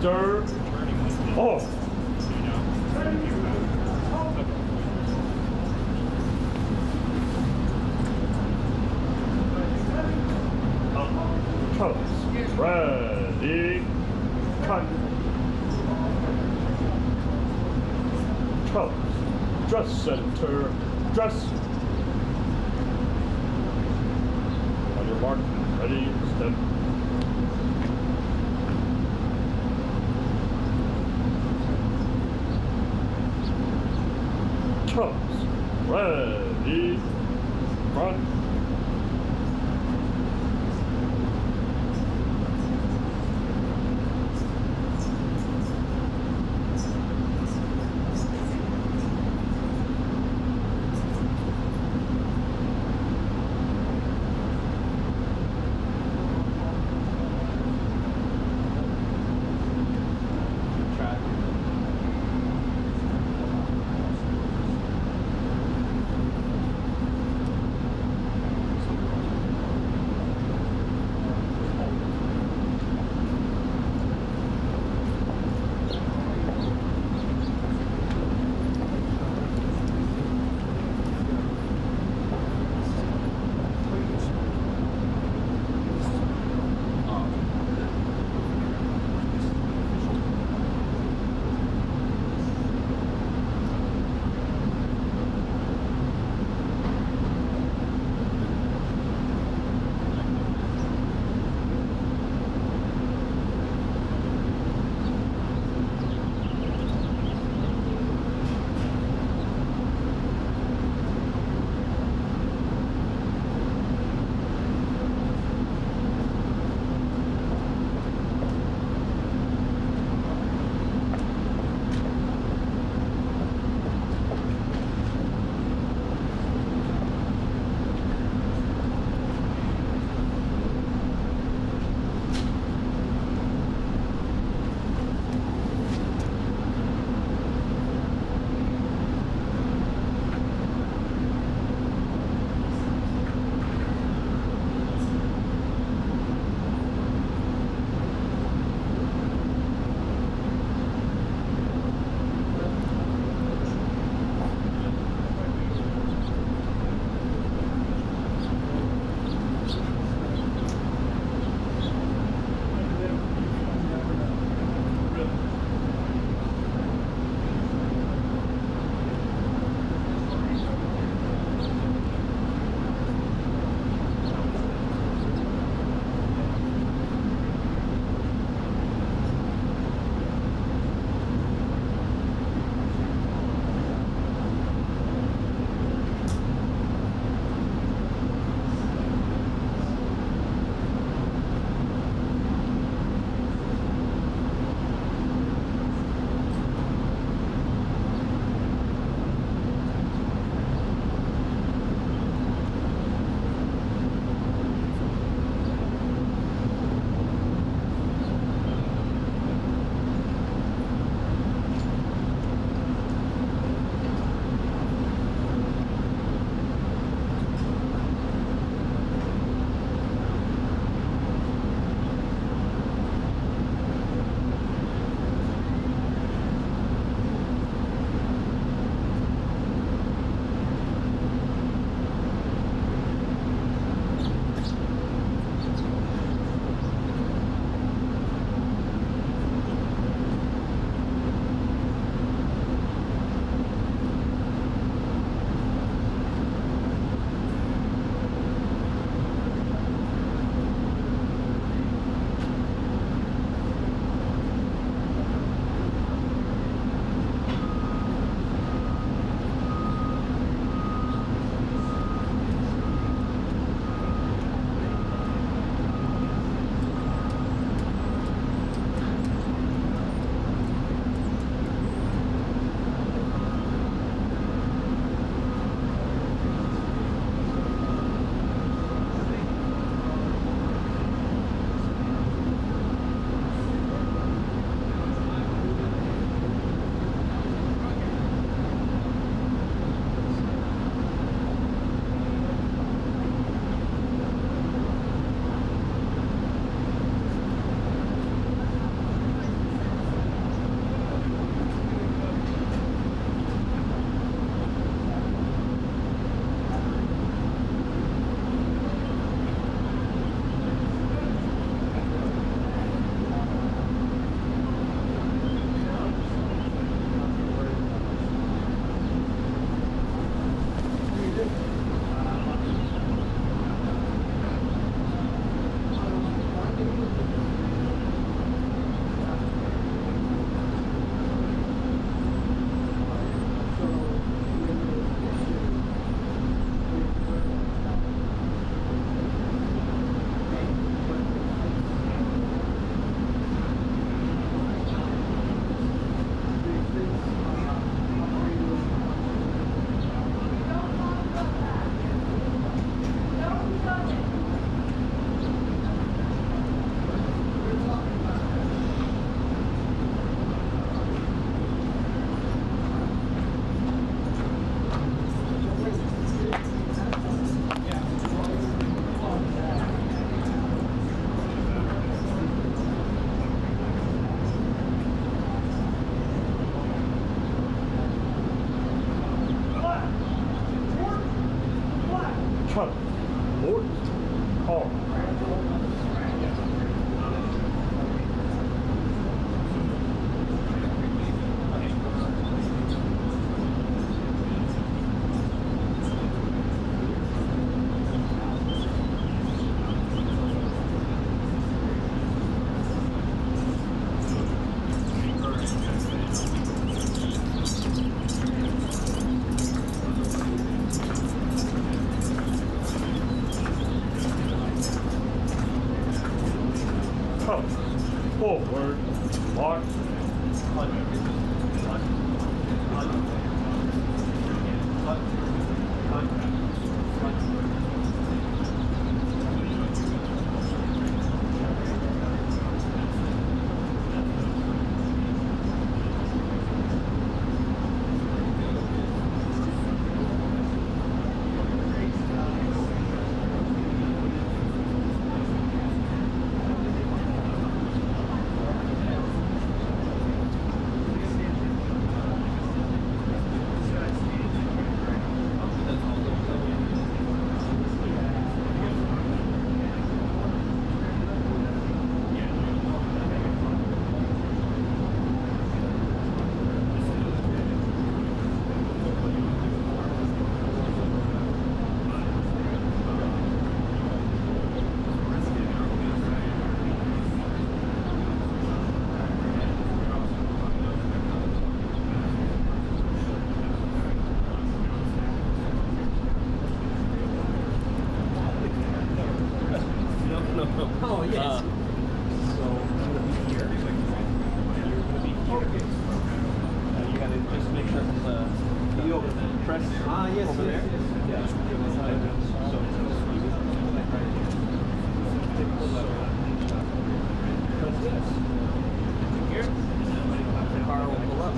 center. Off. Colors. Ready. Cut. Colors. Dress center. Dress. On your mark. Ready. Step. Colors. Ready. Front. Oh, yes. So I'm going to be here. And you're going to be here. Okay. You got to just make sure the press Yes, over yes, there. yes. Yeah. So press this. Here. The car will pull up.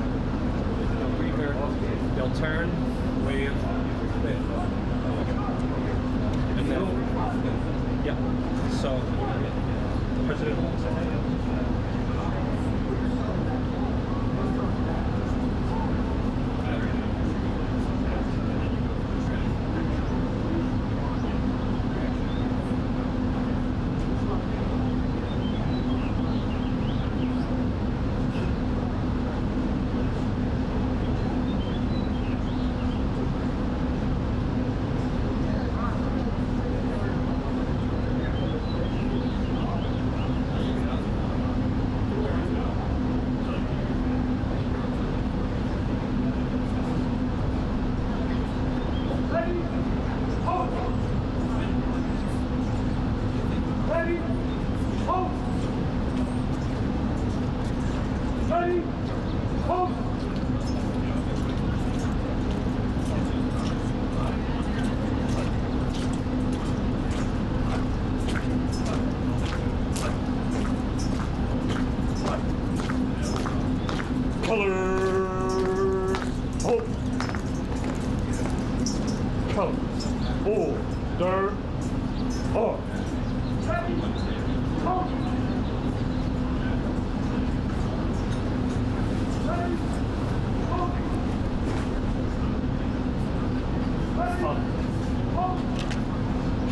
They'll breathe there. They'll turn, wave, and then, yeah. So, the president wants to hang out. Colors, hold. Colors, order, on.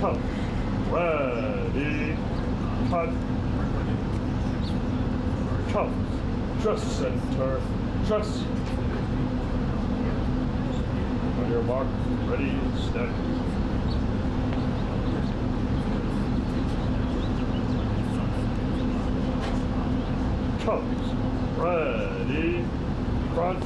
Cut. Ready. Cut. Cut. Just center. Just. On your mark. Ready. Steady. Cut. Ready. Front.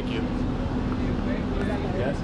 Thank you. Yes.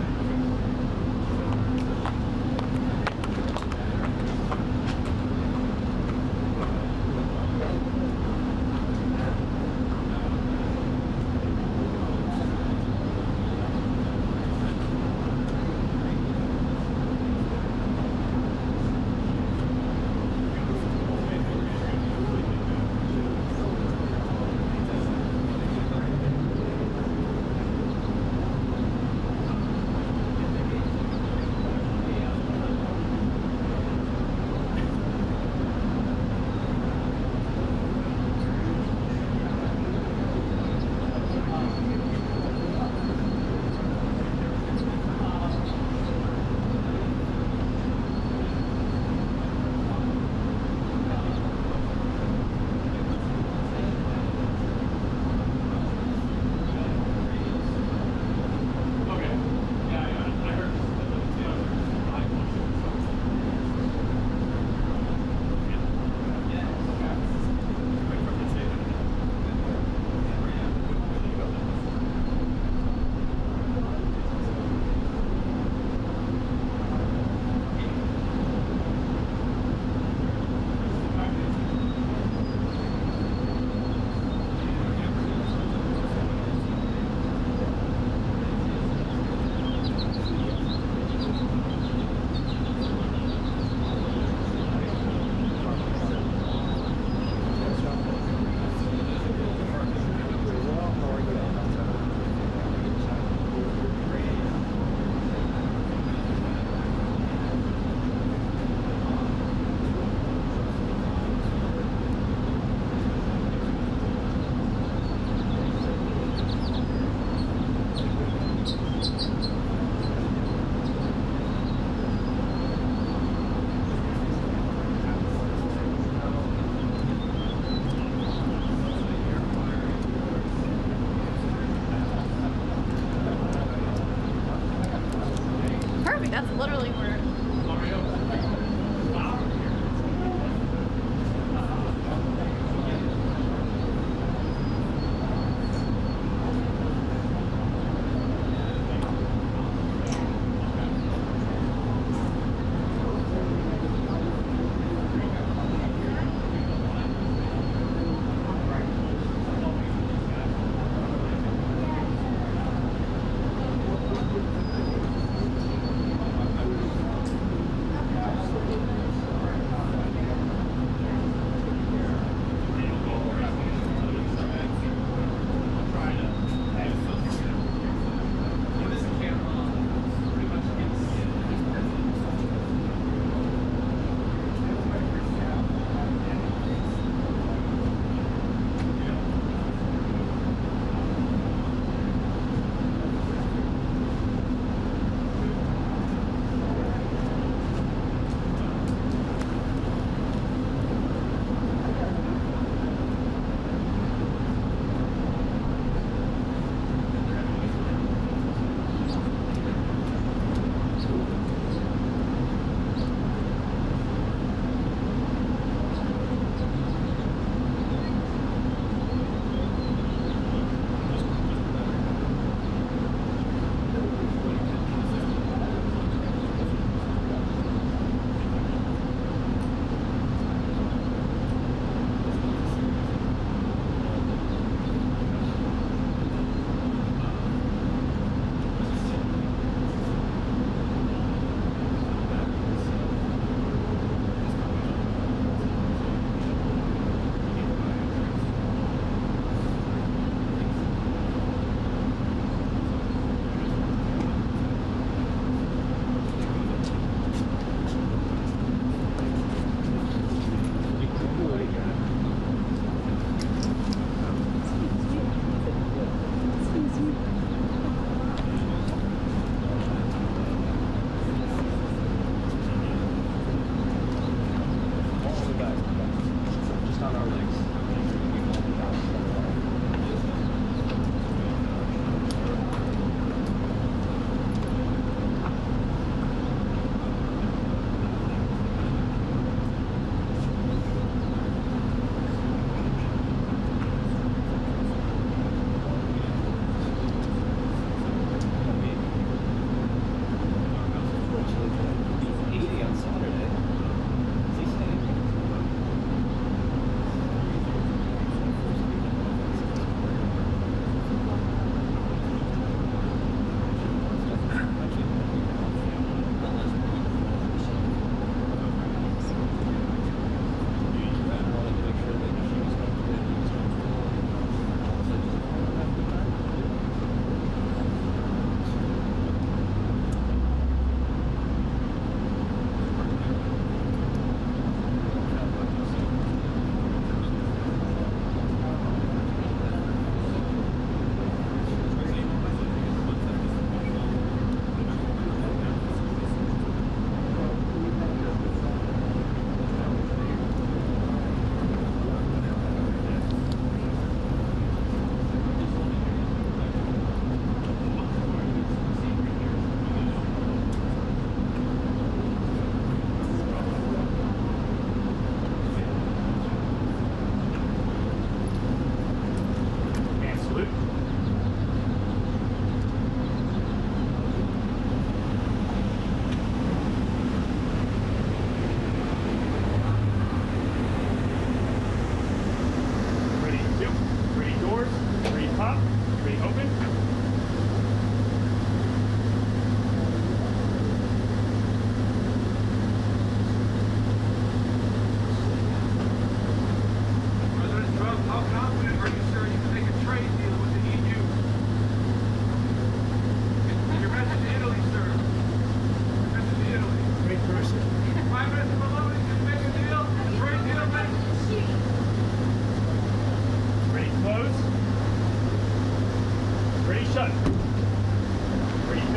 That's literally where.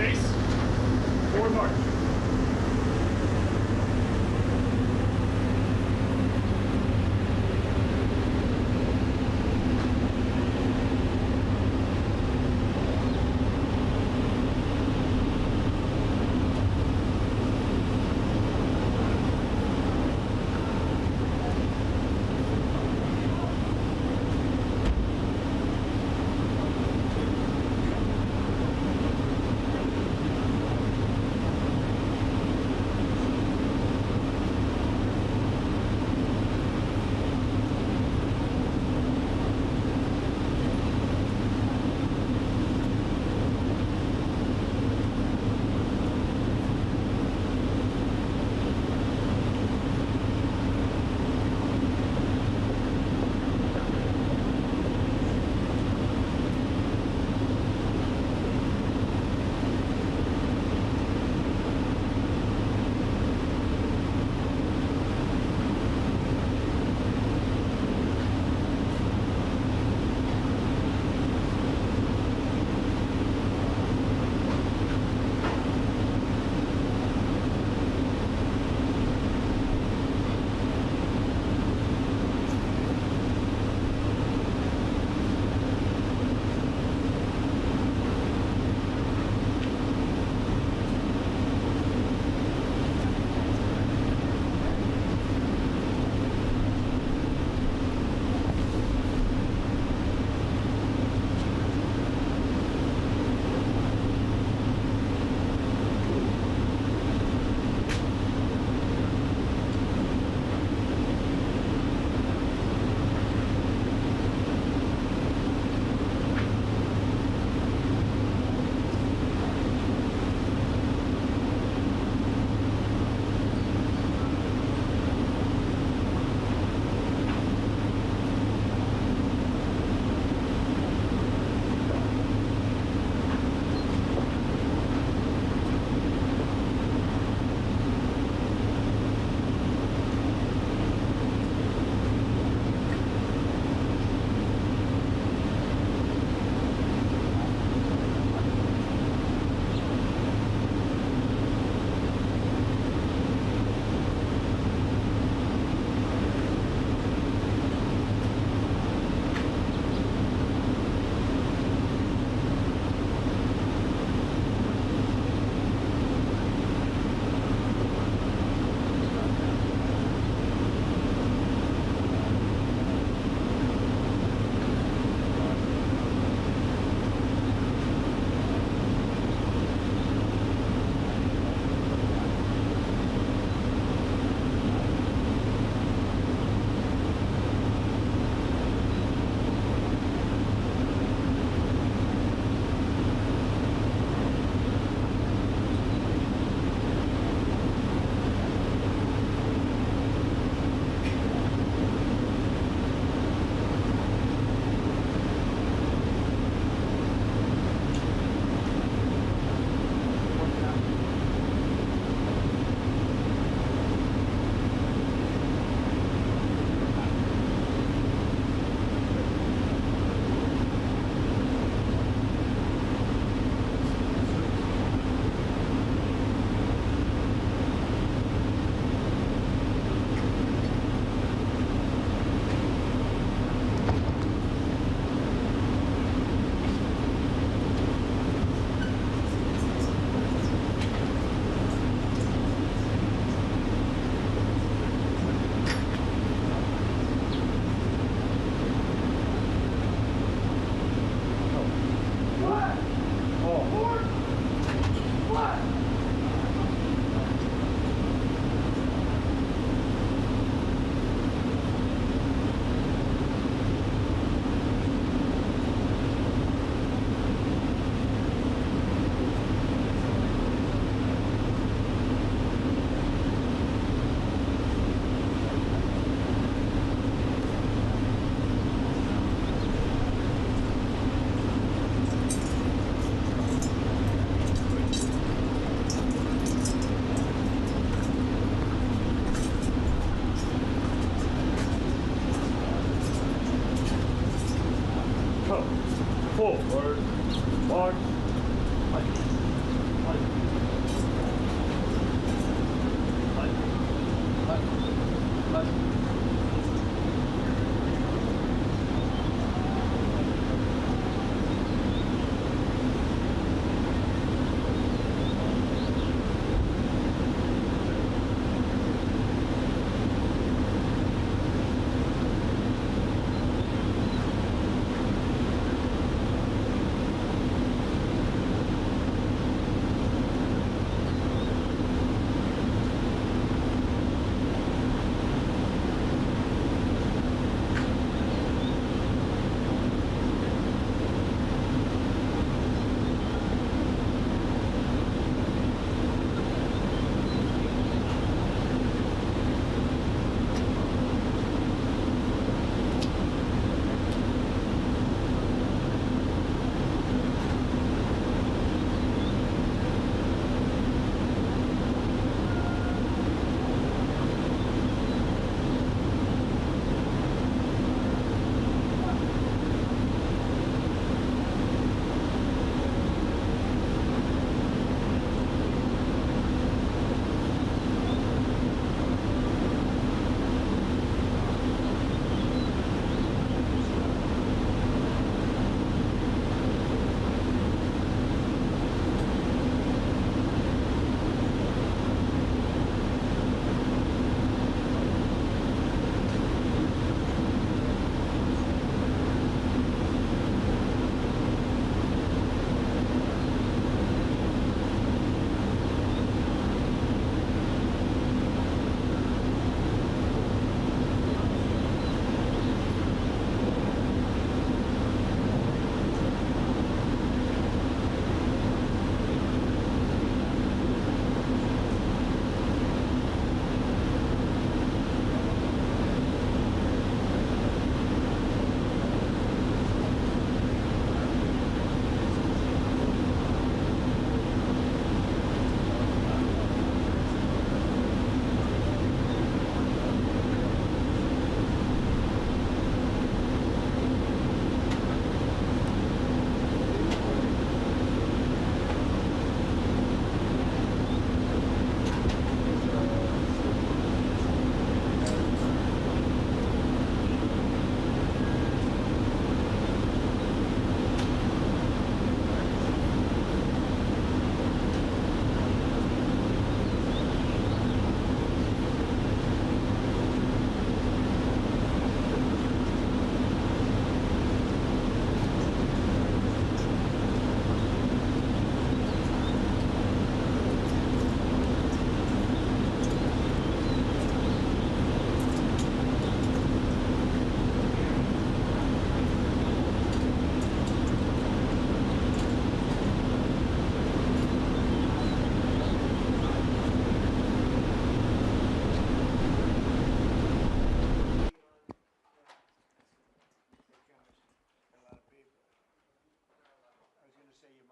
Face. Forward march.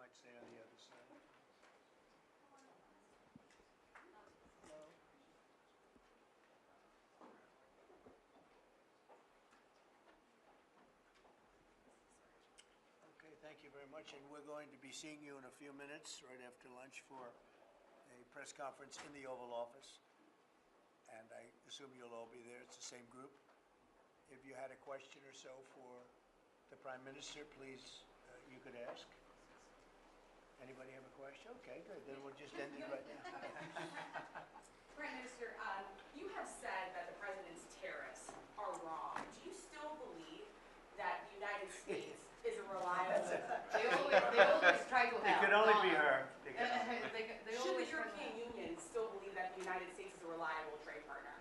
might stay on the other side. Okay, thank you very much, and we're going to be seeing you in a few minutes, right after lunch, for a press conference in the Oval Office. And I assume you'll all be there. It's the same group. If you had a question or so for the Prime Minister, please, you could ask. Anybody have a question? Okay, good. Then we'll just end it right now. Prime Minister, you have said that the president's tariffs are wrong. Do you still believe that the United States is a reliable? They always try to help. It could only be her. They could They Should the always try to European Union still believe that the United States is a reliable trade partner?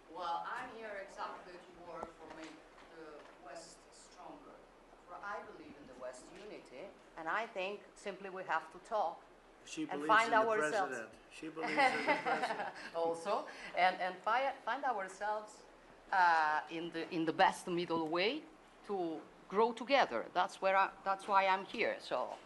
Well, I'm here exactly to work for make the West stronger. For I believe in the West unity, and I think simply we have to talk She and believes find in the ourselves. president. She believes in the president. also, and find ourselves in the best middle way to grow together. That's why I'm here. So,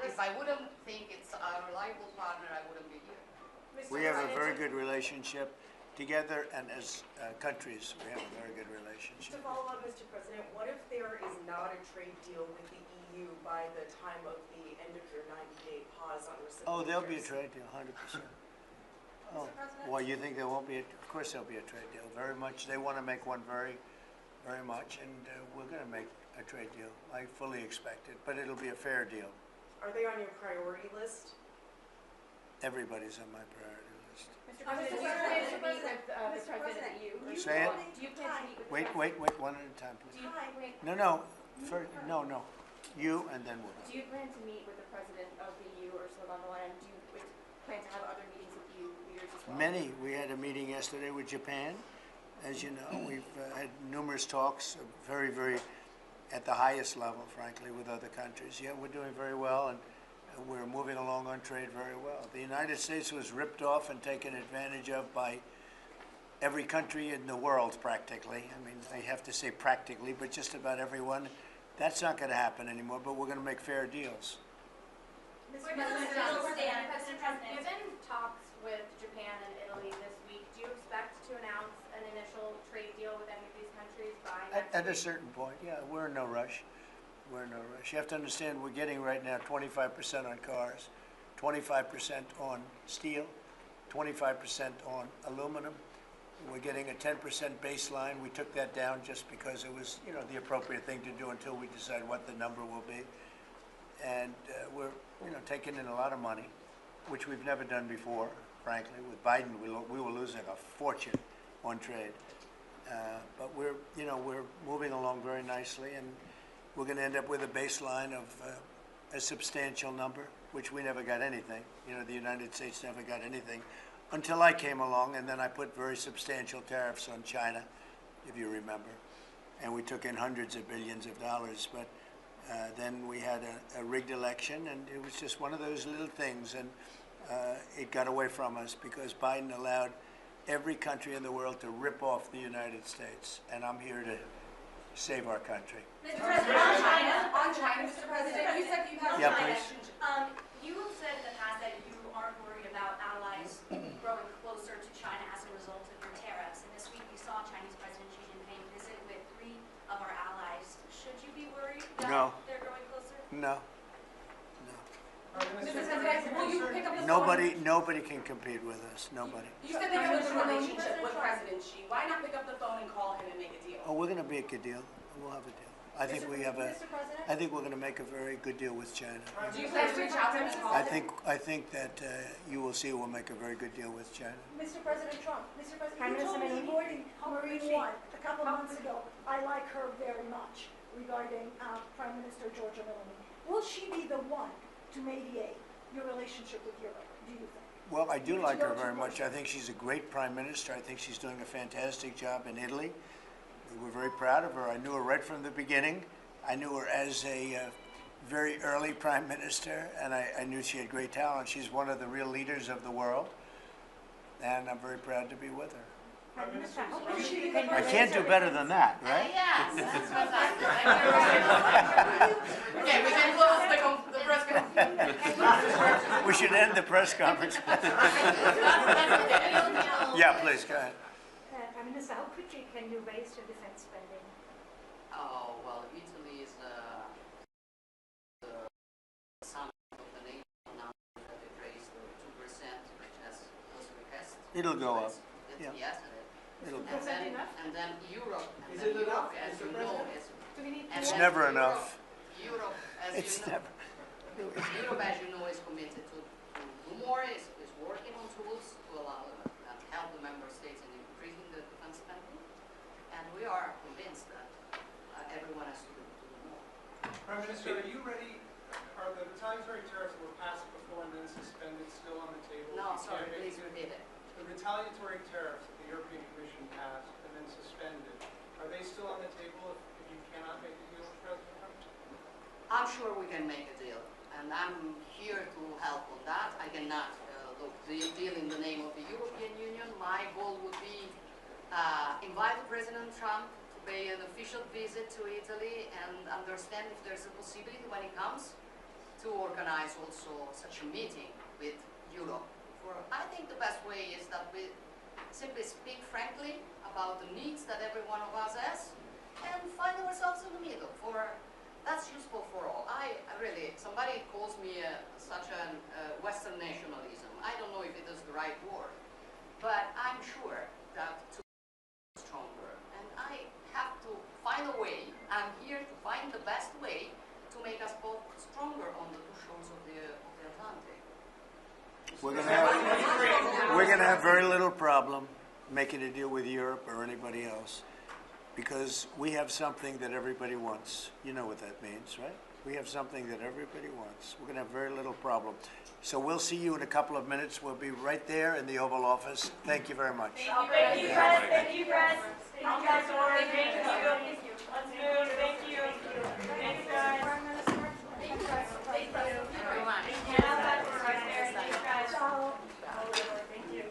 if I wouldn't think it's a reliable partner, I wouldn't be here. We have a very good relationship together, and as countries, we have a very good To relationship. follow up, Mr. President, what if there is not a trade deal with the EU by the time of the end of your 90-day pause on reciprocal Oh, there'll be a tariffs? trade deal, 100%. Oh, well, you think there won't be? Of course there'll be a trade deal, very much. They want to make one very, very much, and we're going to make a trade deal. I fully expect it, but it'll be a fair deal. Are they on your priority list? Everybody's on my priority list. Mr. President, do you plan to meet with the President EU? Say it. Do you plan to meet with the Wait, President? one at a time, Do please. you plan- No, no. You, and then we'll. Do you plan to meet with the President of the EU, Ursula von der Leyen? Do you plan to have other meetings with EU leaders as well? Many. We had a meeting yesterday with Japan. As you know, we've had numerous talks, very, very at the highest level, frankly, with other countries. Yeah, we're doing very well, and we're moving along on trade very well. The United States was ripped off and taken advantage of by every country in the world, practically. I mean, I have to say practically, but just about everyone. That's not going to happen anymore, but we're going to make fair deals. Mr. President, given talks with Japan and Italy this week, do you expect to announce an initial trade deal with any of these countries by next At a week? certain point, yeah, we're in no rush. We're in no rush. You have to understand, we're getting right now 25% on cars, 25% on steel, 25% on aluminum. We're getting a 10% baseline. We took that down just because it was, the appropriate thing to do until we decide what the number will be. And we're, taking in a lot of money, which we've never done before, frankly. With Biden, we were losing a fortune on trade. But we're moving along very nicely, and we're going to end up with a baseline of a substantial number, which we never got anything. The United States never got anything until I came along, and then I put very substantial tariffs on China, if you remember. And we took in hundreds of billions of dollars. But then we had a rigged election, and it was just one of those little things. And it got away from us because Biden allowed every country in the world to rip off the United States. And I'm here to save our country. Mr. President, on China, Mr. President, you said you have Yeah, China. please. You have said in the past that you aren't worried about allies growing closer to China as a result of your tariffs. And this week we saw Chinese President Xi Jinping visit with 3 of our allies. Should you be worried that No. they're growing closer? No. Mr. President, will you pick up the phone? Nobody can compete with us. Nobody. You said that you have a good relationship with President Xi. Why not pick up the phone and call him and make a deal? Oh, we're going to make a deal. We'll have a deal. I think we have a. Mr. President? I think we're going to make a very good deal with China. Do you plan to reach out to him and call him? I think that you will see we'll make a very good deal with China. Mr. President Trump, Mr. President, Prime you told Minister me Meloni. Marine One a couple of months ago. I like her very much regarding Prime Minister Giorgia Meloni. Will she be the one to mediate your relationship with Europe, do you think? Well, I do like her very much. I think she's a great prime minister. I think she's doing a fantastic job in Italy. We're very proud of her. I knew her right from the beginning. I knew her as a very early prime minister, and I knew she had great talent. She's one of the real leaders of the world, and I'm very proud to be with her. I can't do better than that, right? Yes, that's fantastic. Thank you very much. Okay, we can close the We should end the press conference. Yeah, please, go ahead. Prime Minister, how quickly can you raise your defense spending? Oh, well, Italy is the summit of the NATO announced that it raised 2%, which has was a request. It'll go up. Yeah. Yes, It'll go. and then Europe, and Is then it Europe, enough? as Mr. you know, President? is It's never enough. Europe, as It's you know, never. Europe, as you know, is committed to do more, is working on tools to allow and help the member states in increasing the defense spending, and we are convinced that everyone has to do more. Prime Minister, are you ready? Are the retaliatory tariffs that were passed before and then suspended still on the table? No, sorry, please repeat it. The retaliatory tariffs that the European Commission passed and then suspended, are they still on the table if you cannot make a deal with President Trump? I'm sure we can make a deal, and I'm here to help on that. I cannot deal in the name of the European Union. My goal would be invite President Trump to pay an official visit to Italy and understand if there's a possibility when he comes to organize also such a meeting with Europe. I think the best way is that we simply speak frankly about the needs that every one of us has and find ourselves in the middle. That's useful for all. Somebody calls me such a Western nationalism. I don't know if it is the right word, but I'm sure that to be stronger, and I have to find a way. I'm here to find the best way to make us both stronger on the two shores of the Atlantic. We're gonna have very little problem making a deal with Europe or anybody else, because we have something that everybody wants. You know what that means, right? We have something that everybody wants. We're gonna have very little problem. So we'll see you in a couple of minutes. We'll be right there in the Oval Office. Thank you very much. Thank you, Press. Thank you, Press. Thank you, guys. Thank you. Let's move. Thank you. Thanks, guys. Thank you, Press. Thank you very much. Thank you, guys. Thank you.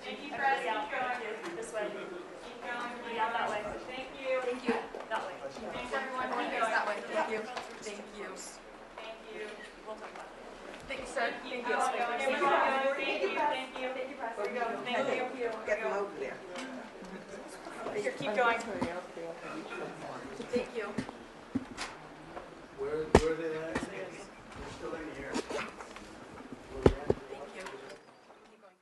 Thank you, Press. Keep going. This way. Keep going. Yeah, that way. Thank you. Thank you. That way. Thanks, everyone. Keep going. That way. Thank you. Thank you. Thank you. We'll talk about it. Thank you, sir. Thank you. Thank you. Thank you. Thank you. Thank you, Press. Here we go. Thank you. Get them over there. Here, keep going. Thank you. Where are they at? They're still in here. Thank you. Keep going.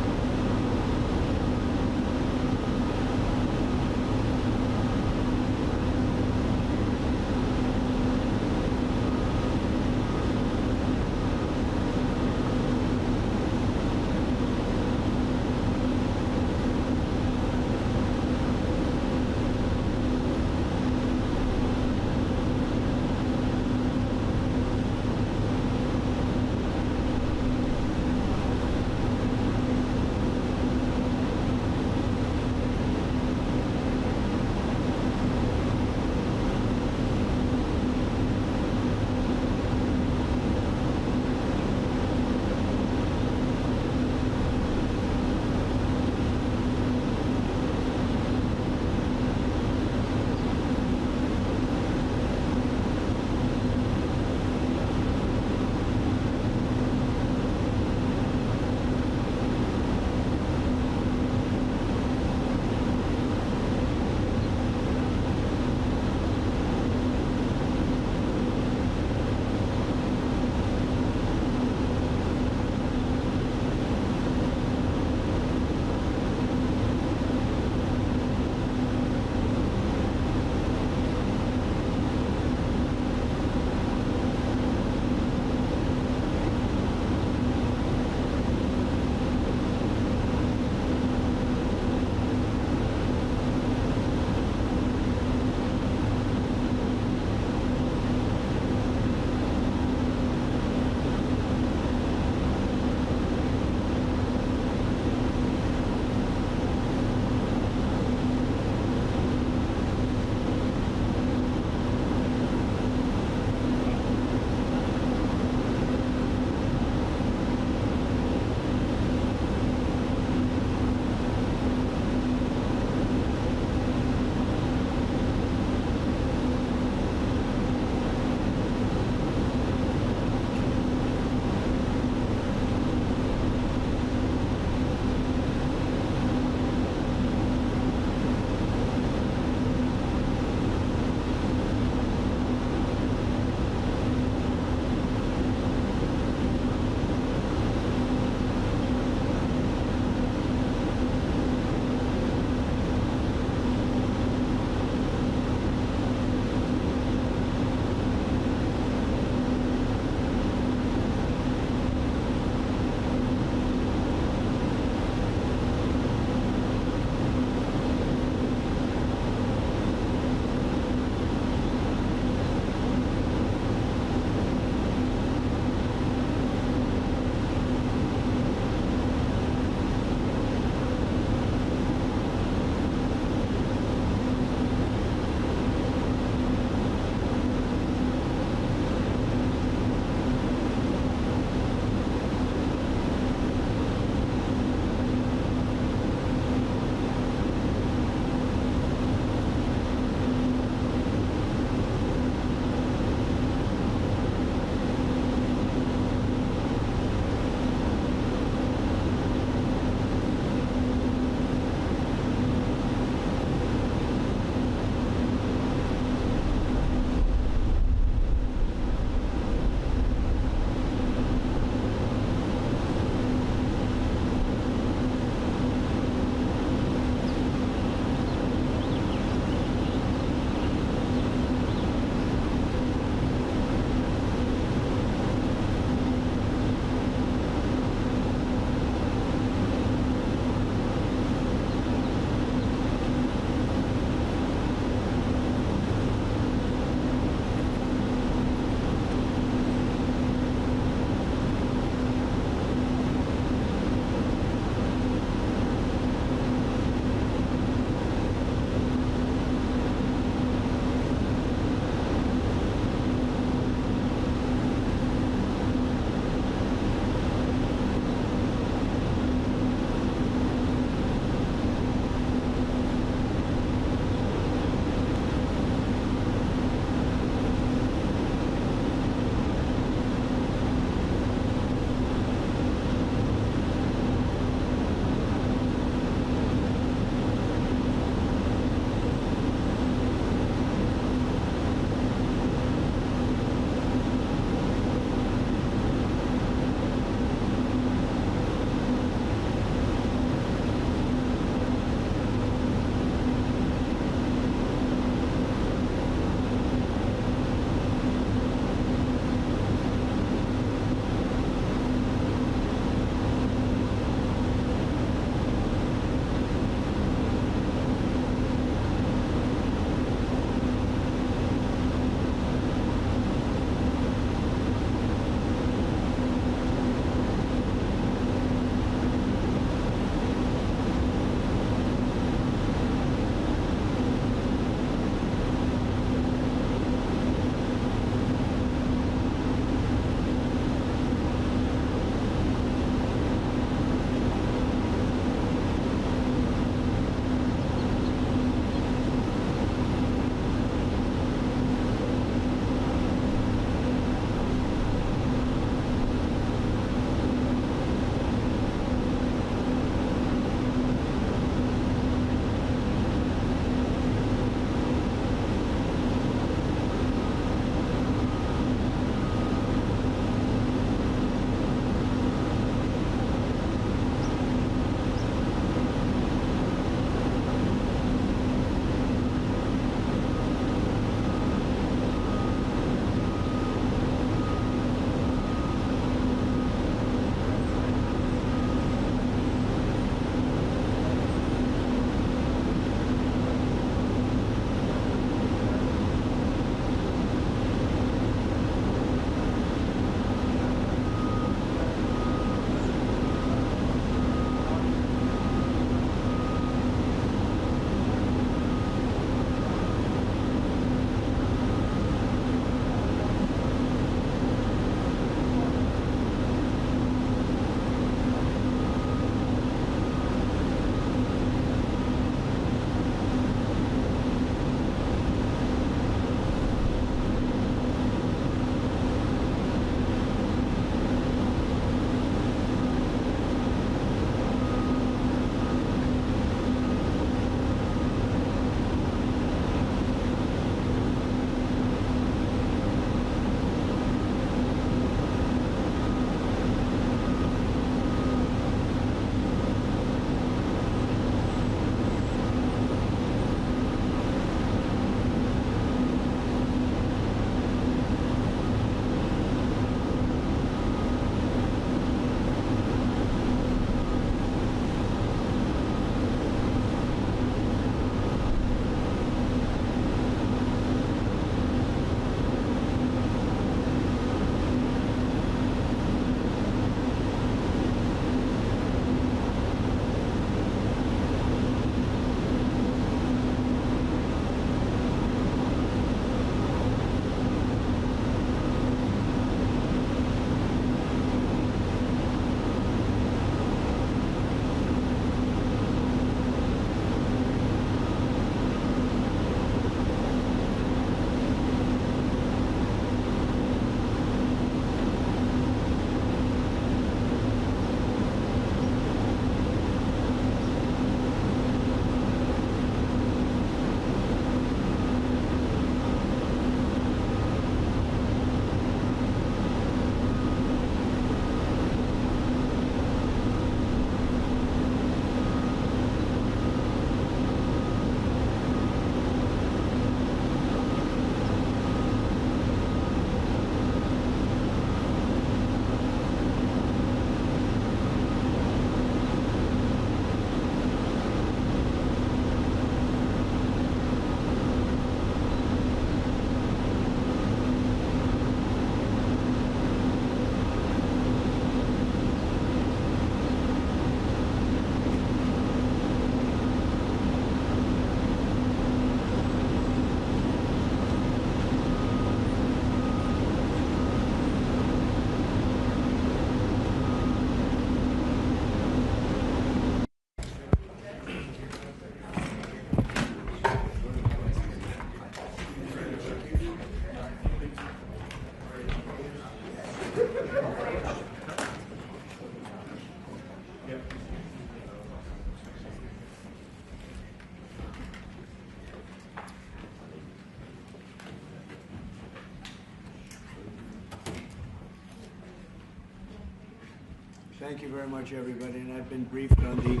Thank you very much, everybody. And I've been briefed on the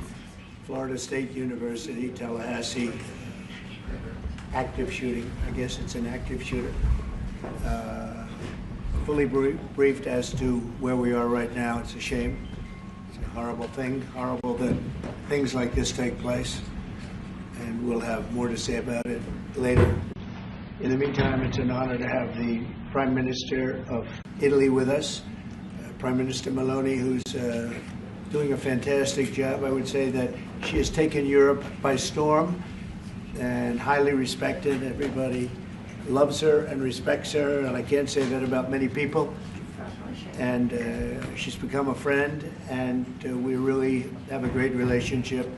Florida State University, Tallahassee active shooting. I guess it's an active shooter. Fully briefed as to where we are right now. It's a shame. It's a horrible thing. Horrible that things like this take place. And we'll have more to say about it later. In the meantime, it's an honor to have the Prime Minister of Italy with us, Prime Minister Meloni, who's doing a fantastic job. I would say that she has taken Europe by storm and highly respected. Everybody loves her and respects her, and I can't say that about many people. And she's become a friend, and we really have a great relationship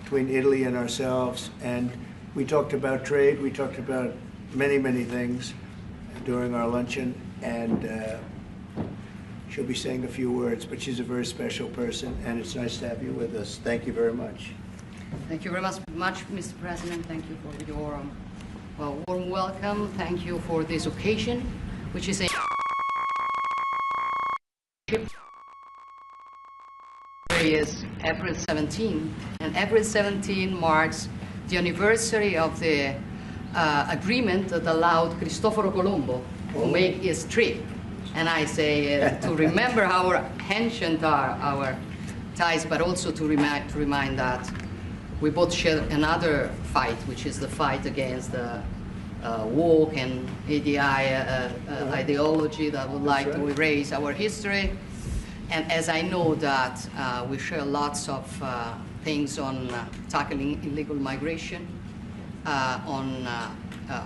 between Italy and ourselves. And we talked about trade. We talked about many, many things during our luncheon, and she'll be saying a few words, but she's a very special person, and it's nice to have you with us. Thank you very much. Thank you very much, Mr. President. Thank you for your warm welcome. Thank you for this occasion, which is a is April 17, and April 17 marks the anniversary of the agreement that allowed Cristoforo Colombo to make his trip. And I say to remember how ancient are our ties, but also to remind that we both share another fight, which is the fight against the woke and ADI ideology that would like to erase our history. And as I know that we share lots of things on tackling illegal migration, on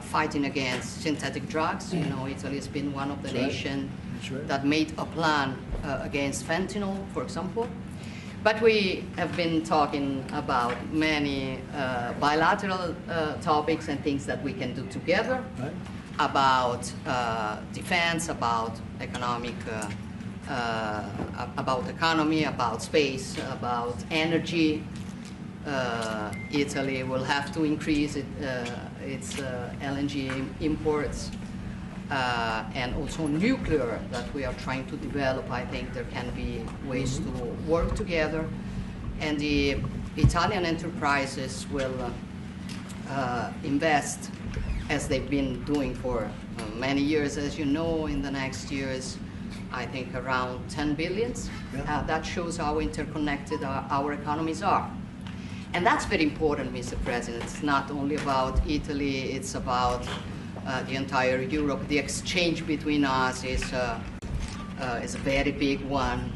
fighting against synthetic drugs. You know, Italy has been one of the nations that made a plan against fentanyl, for example. But we have been talking about many bilateral topics and things that we can do together, about defense, about economic, about economy, about space, about energy. Italy will have to increase its LNG imports, and also nuclear that we are trying to develop. I think there can be ways to work together, and the Italian enterprises will invest, as they've been doing for many years, as you know, in the next years, I think around 10 billion. That shows how interconnected our economies are. And that's very important, Mr. President. It's not only about Italy, it's about the entire Europe. The exchange between us is a very big one.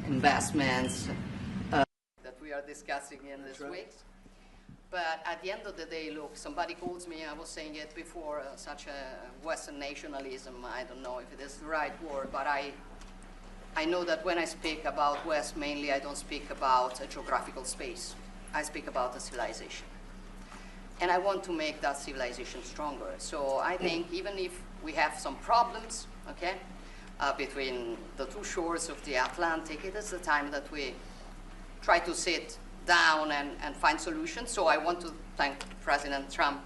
Investments that we are discussing in this week. But at the end of the day, look, somebody calls me, I was saying it before, such a Western nationalism. I don't know if it is the right word, but I know that when I speak about West, mainly I don't speak about a geographical space. I speak about a civilization. And I want to make that civilization stronger. So I think even if we have some problems, okay, between the two shores of the Atlantic, it is the time that we try to sit down and find solutions. So I want to thank President Trump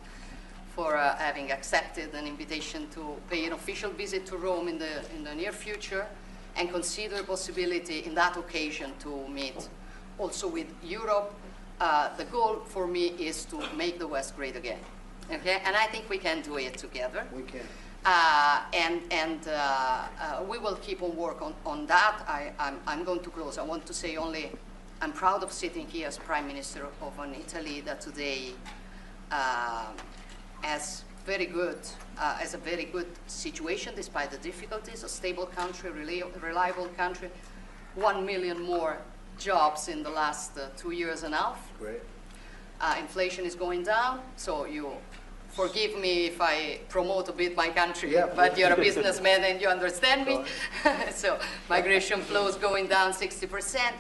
for having accepted an invitation to pay an official visit to Rome in the near future, and consider possibility in that occasion to meet also with Europe. The goal for me is to make the West great again, okay? And I think we can do it together. We can. We will keep on work on that. I'm going to close. I want to say only, I'm proud of sitting here as Prime Minister of an Italy that today has a very good situation despite the difficulties, a stable country, reliable country, 1 million more jobs in the last 2 years and a half. Great. Inflation is going down, so you forgive me if I promote a bit my country, but you're a businessman and you understand me. So migration flows going down 60%.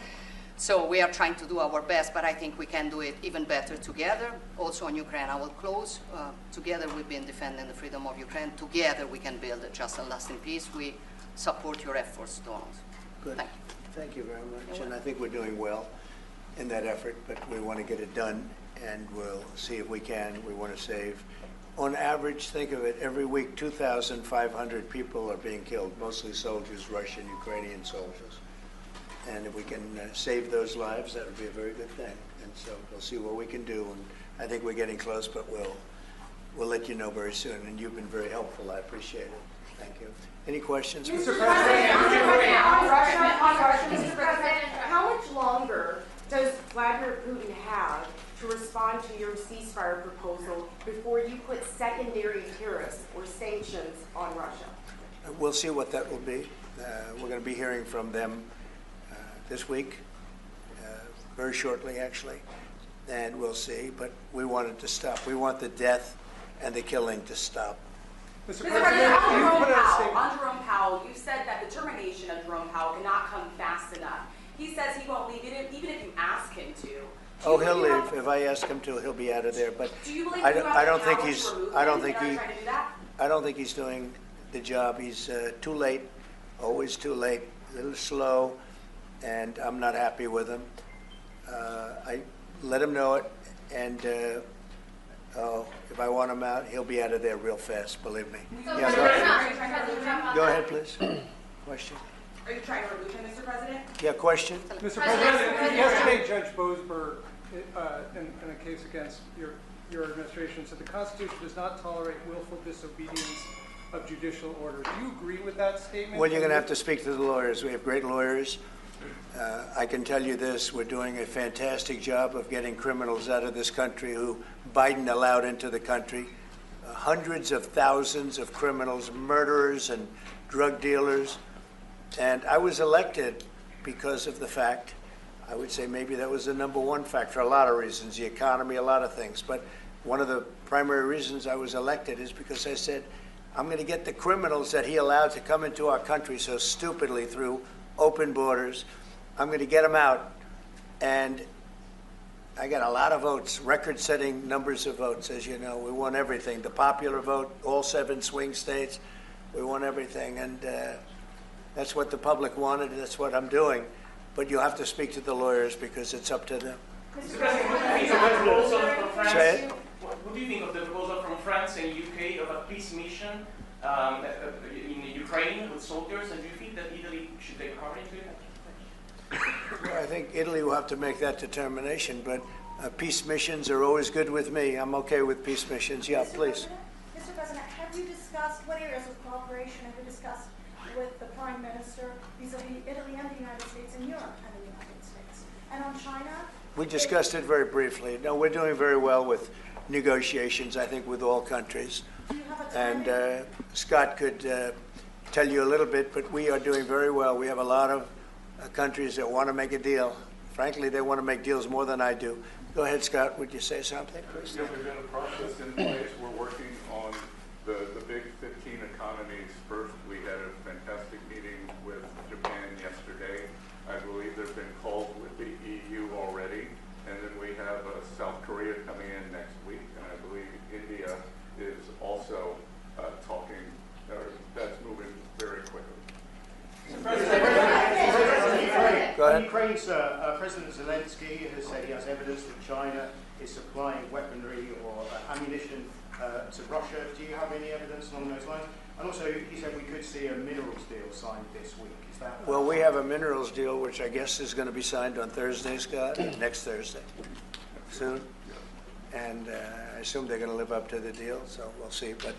So we are trying to do our best, but I think we can do it even better together. Also on Ukraine, I will close. Together we've been defending the freedom of Ukraine. Together we can build a just and lasting peace. We support your efforts, Donald. Good. Thank you. Thank you very much. And I think we're doing well in that effort, but we want to get it done, and we'll see if we can. We want to save On average, think of it, every week 2,500 people are being killed, mostly soldiers, Russian, Ukrainian soldiers. And if we can save those lives, that would be a very good thing. And so we'll see what we can do. And I think we're getting close, but we'll let you know very soon. And you've been very helpful. I appreciate it. Thank you. Any questions? Mr. President, on Russia, Mr. President, how much longer does Vladimir Putin have to respond to your ceasefire proposal before you put secondary tariffs or sanctions on Russia? We'll see what that will be. We're going to be hearing from them this week, very shortly actually, and we'll see. But we want it to stop. We want the death and the killing to stop. Mr. President, on Jerome Powell, you said that the termination of Jerome Powell cannot come fast enough. He says he won't leave, even if you ask him to. Oh, he'll leave. If I ask him to, he'll be out of there. But I don't think he's doing the job. He's too late, always too late, a little slow, and I'm not happy with him. I let him know it, and if I want him out, he'll be out of there real fast, believe me. So yeah, go ahead, please. Question? Are you trying to remove him, Mr. President? Yeah, question? Mr. President, yesterday Judge Boasberg, in a case against your administration, said the Constitution does not tolerate willful disobedience of judicial orders. Do you agree with that statement? Well, you're going to have to speak to the lawyers. We have great lawyers. I can tell you this, we're doing a fantastic job of getting criminals out of this country who Biden allowed into the country. Hundreds of thousands of criminals, murderers and drug dealers. And I was elected because of the fact, I would say maybe that was the #1 fact for a lot of reasons, the economy, a lot of things. But one of the primary reasons I was elected is because I said, I'm going to get the criminals that he allowed to come into our country so stupidly through open borders. I'm going to get them out. And I got a lot of votes, record-setting numbers of votes, as you know. We won everything. The popular vote, all 7 swing states, we won everything. And that's what the public wanted, and that's what I'm doing. But you have to speak to the lawyers because it's up to them. Mr. President, what do you think of the proposal from France? Say it? What do you think of the proposal from France and UK of a peace mission in Ukraine with soldiers? And do you think that Italy should take part into it? Well, I think Italy will have to make that determination, but peace missions are always good with me. I'm okay with peace missions. Yeah, please. Mr. President, have you discussed, what areas of cooperation have you discussed with the Prime Minister vis-a-vis Italy and the United States and Europe and the United States? And on China? We discussed it very briefly. No, we're doing very well with negotiations, I think, with all countries. Do you have a And Scott could tell you a little bit, but we are doing very well. We have a lot of countries that want to make a deal. Frankly, they want to make deals more than I do. Go ahead, Scott. Would you say something, please? Yeah, we've got a process in place. We're working on the big 15 economies first. We had a fantastic meeting with Japan yesterday. I believe there's been calls with the EU already. And then we have South Korea coming in next week. And I believe India is also talking, that's moving very quickly. Ukraine's President Zelensky has said he has evidence that China is supplying weaponry or ammunition to Russia. Do you have any evidence along those lines? And also, he said we could see a minerals deal signed this week. Is that? Well, we have a minerals deal, which I guess is going to be signed on Thursday, Scott, next Thursday, soon. And I assume they're going to live up to the deal, so we'll see. But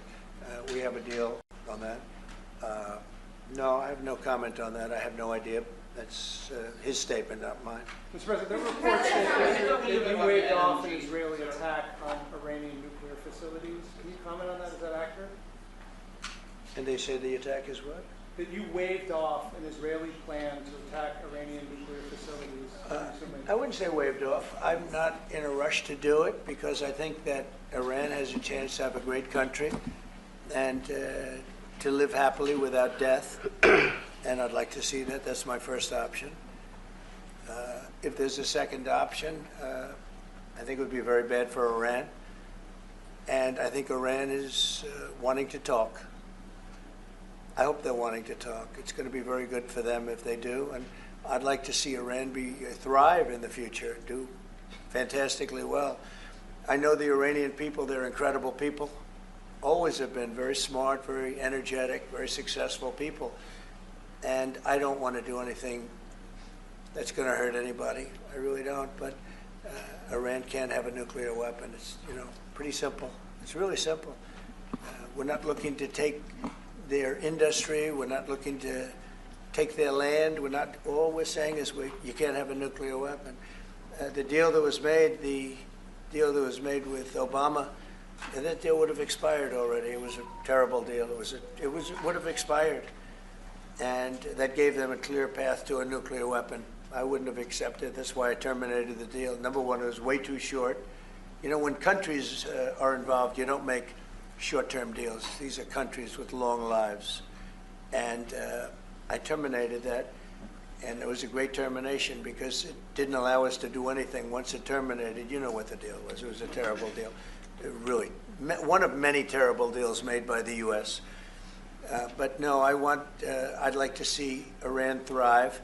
we have a deal on that. No, I have no comment on that. I have no idea. That's his statement, not mine. Mr. President, there are reports that you waved off an Israeli attack on Iranian nuclear facilities. Can you comment on that? Is that accurate? And they say the attack is what? That you waved off an Israeli plan to attack Iranian nuclear facilities. I wouldn't say waved off. I'm not in a rush to do it because I think that Iran has a chance to have a great country and to live happily without death. And I'd like to see that. That's my first option. If there's a second option, I think it would be very bad for Iran. And I think Iran is wanting to talk. I hope they're wanting to talk. It's going to be very good for them if they do. And I'd like to see Iran thrive in the future, do fantastically well. I know the Iranian people, they're incredible people. always have been very smart, very energetic, very successful people. And I don't want to do anything that's going to hurt anybody. I really don't. But Iran can't have a nuclear weapon. It's, pretty simple. It's really simple. We're not looking to take their industry. We're not looking to take their land. All we're saying is you can't have a nuclear weapon. The deal that was made with Obama, and that deal would have expired already. It was a terrible deal. It would have expired, and that gave them a clear path to a nuclear weapon. I wouldn't have accepted. That's why I terminated the deal. Number one, it was way too short. When countries are involved, you don't make short-term deals. These are countries with long lives, and I terminated that. And it was a great termination because it didn't allow us to do anything. Once it terminated, you know what the deal was. It was a terrible deal. Really, one of many terrible deals made by the U.S. But no, I'd like to see Iran thrive.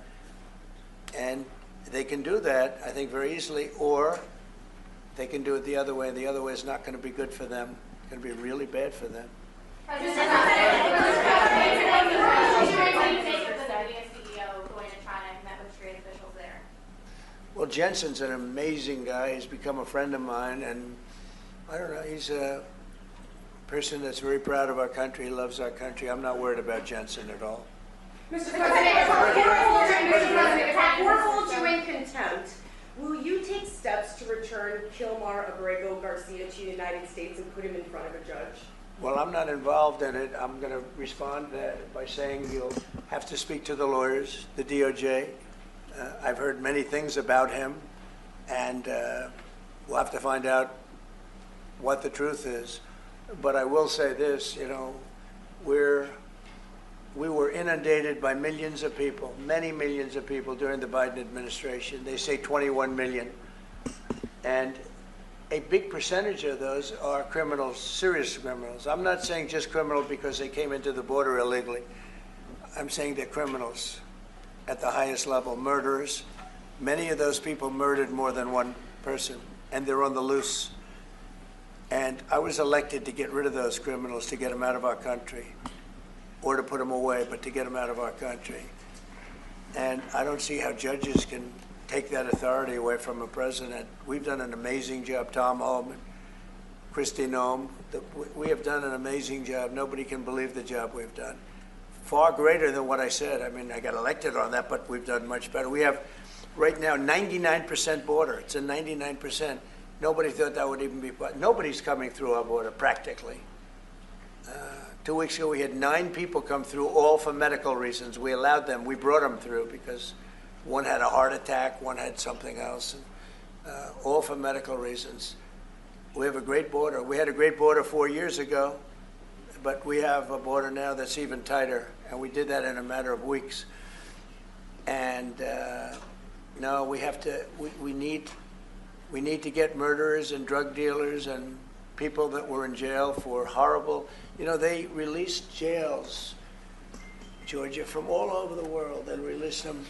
And they can do that, I think, very easily, or they can do it the other way, and the other way is not going to be good for them. It's going to be really bad for them. Well, Jensen's an amazing guy. He's become a friend of mine, and I don't know, he's a person that's very proud of our country. He loves our country. I'm not worried about Jensen at all. Mr. President, if our court holds you in contempt, will you take steps to return Kilmar Abrego Garcia to the United States and put him in front of a judge? Well, I'm not involved in it. I'm going to respond by saying you'll have to speak to the lawyers, the DOJ. I've heard many things about him, and we'll have to find out what the truth is. But I will say this, we were inundated by millions of people, many millions of people during the Biden administration. They say 21 million. And a big percentage of those are criminals, serious criminals. I'm not saying just criminal because they came into the border illegally. I'm saying they're criminals at the highest level, murderers. Many of those people murdered more than one person, and they're on the loose. And I was elected to get rid of those criminals, to get them out of our country, or to put them away, but to get them out of our country. And I don't see how judges can take that authority away from a president. We've done an amazing job, Tom Holman, Kristi Noem. We have done an amazing job. Nobody can believe the job we've done. Far greater than what I said. I mean, I got elected on that, but we've done much better. We have, right now, 99% border. It's a 99%. Nobody thought that would even be, nobody's coming through our border, practically. 2 weeks ago, we had 9 people come through, all for medical reasons. We allowed them. We brought them through because one had a heart attack, one had something else, and, all for medical reasons. We have a great border. We had a great border 4 years ago, but we have a border now that's even tighter, and we did that in a matter of weeks. And no, we have to. We need to get murderers and drug dealers and people that were in jail for horrible. They released jails, Georgia, from all over the world. They released them,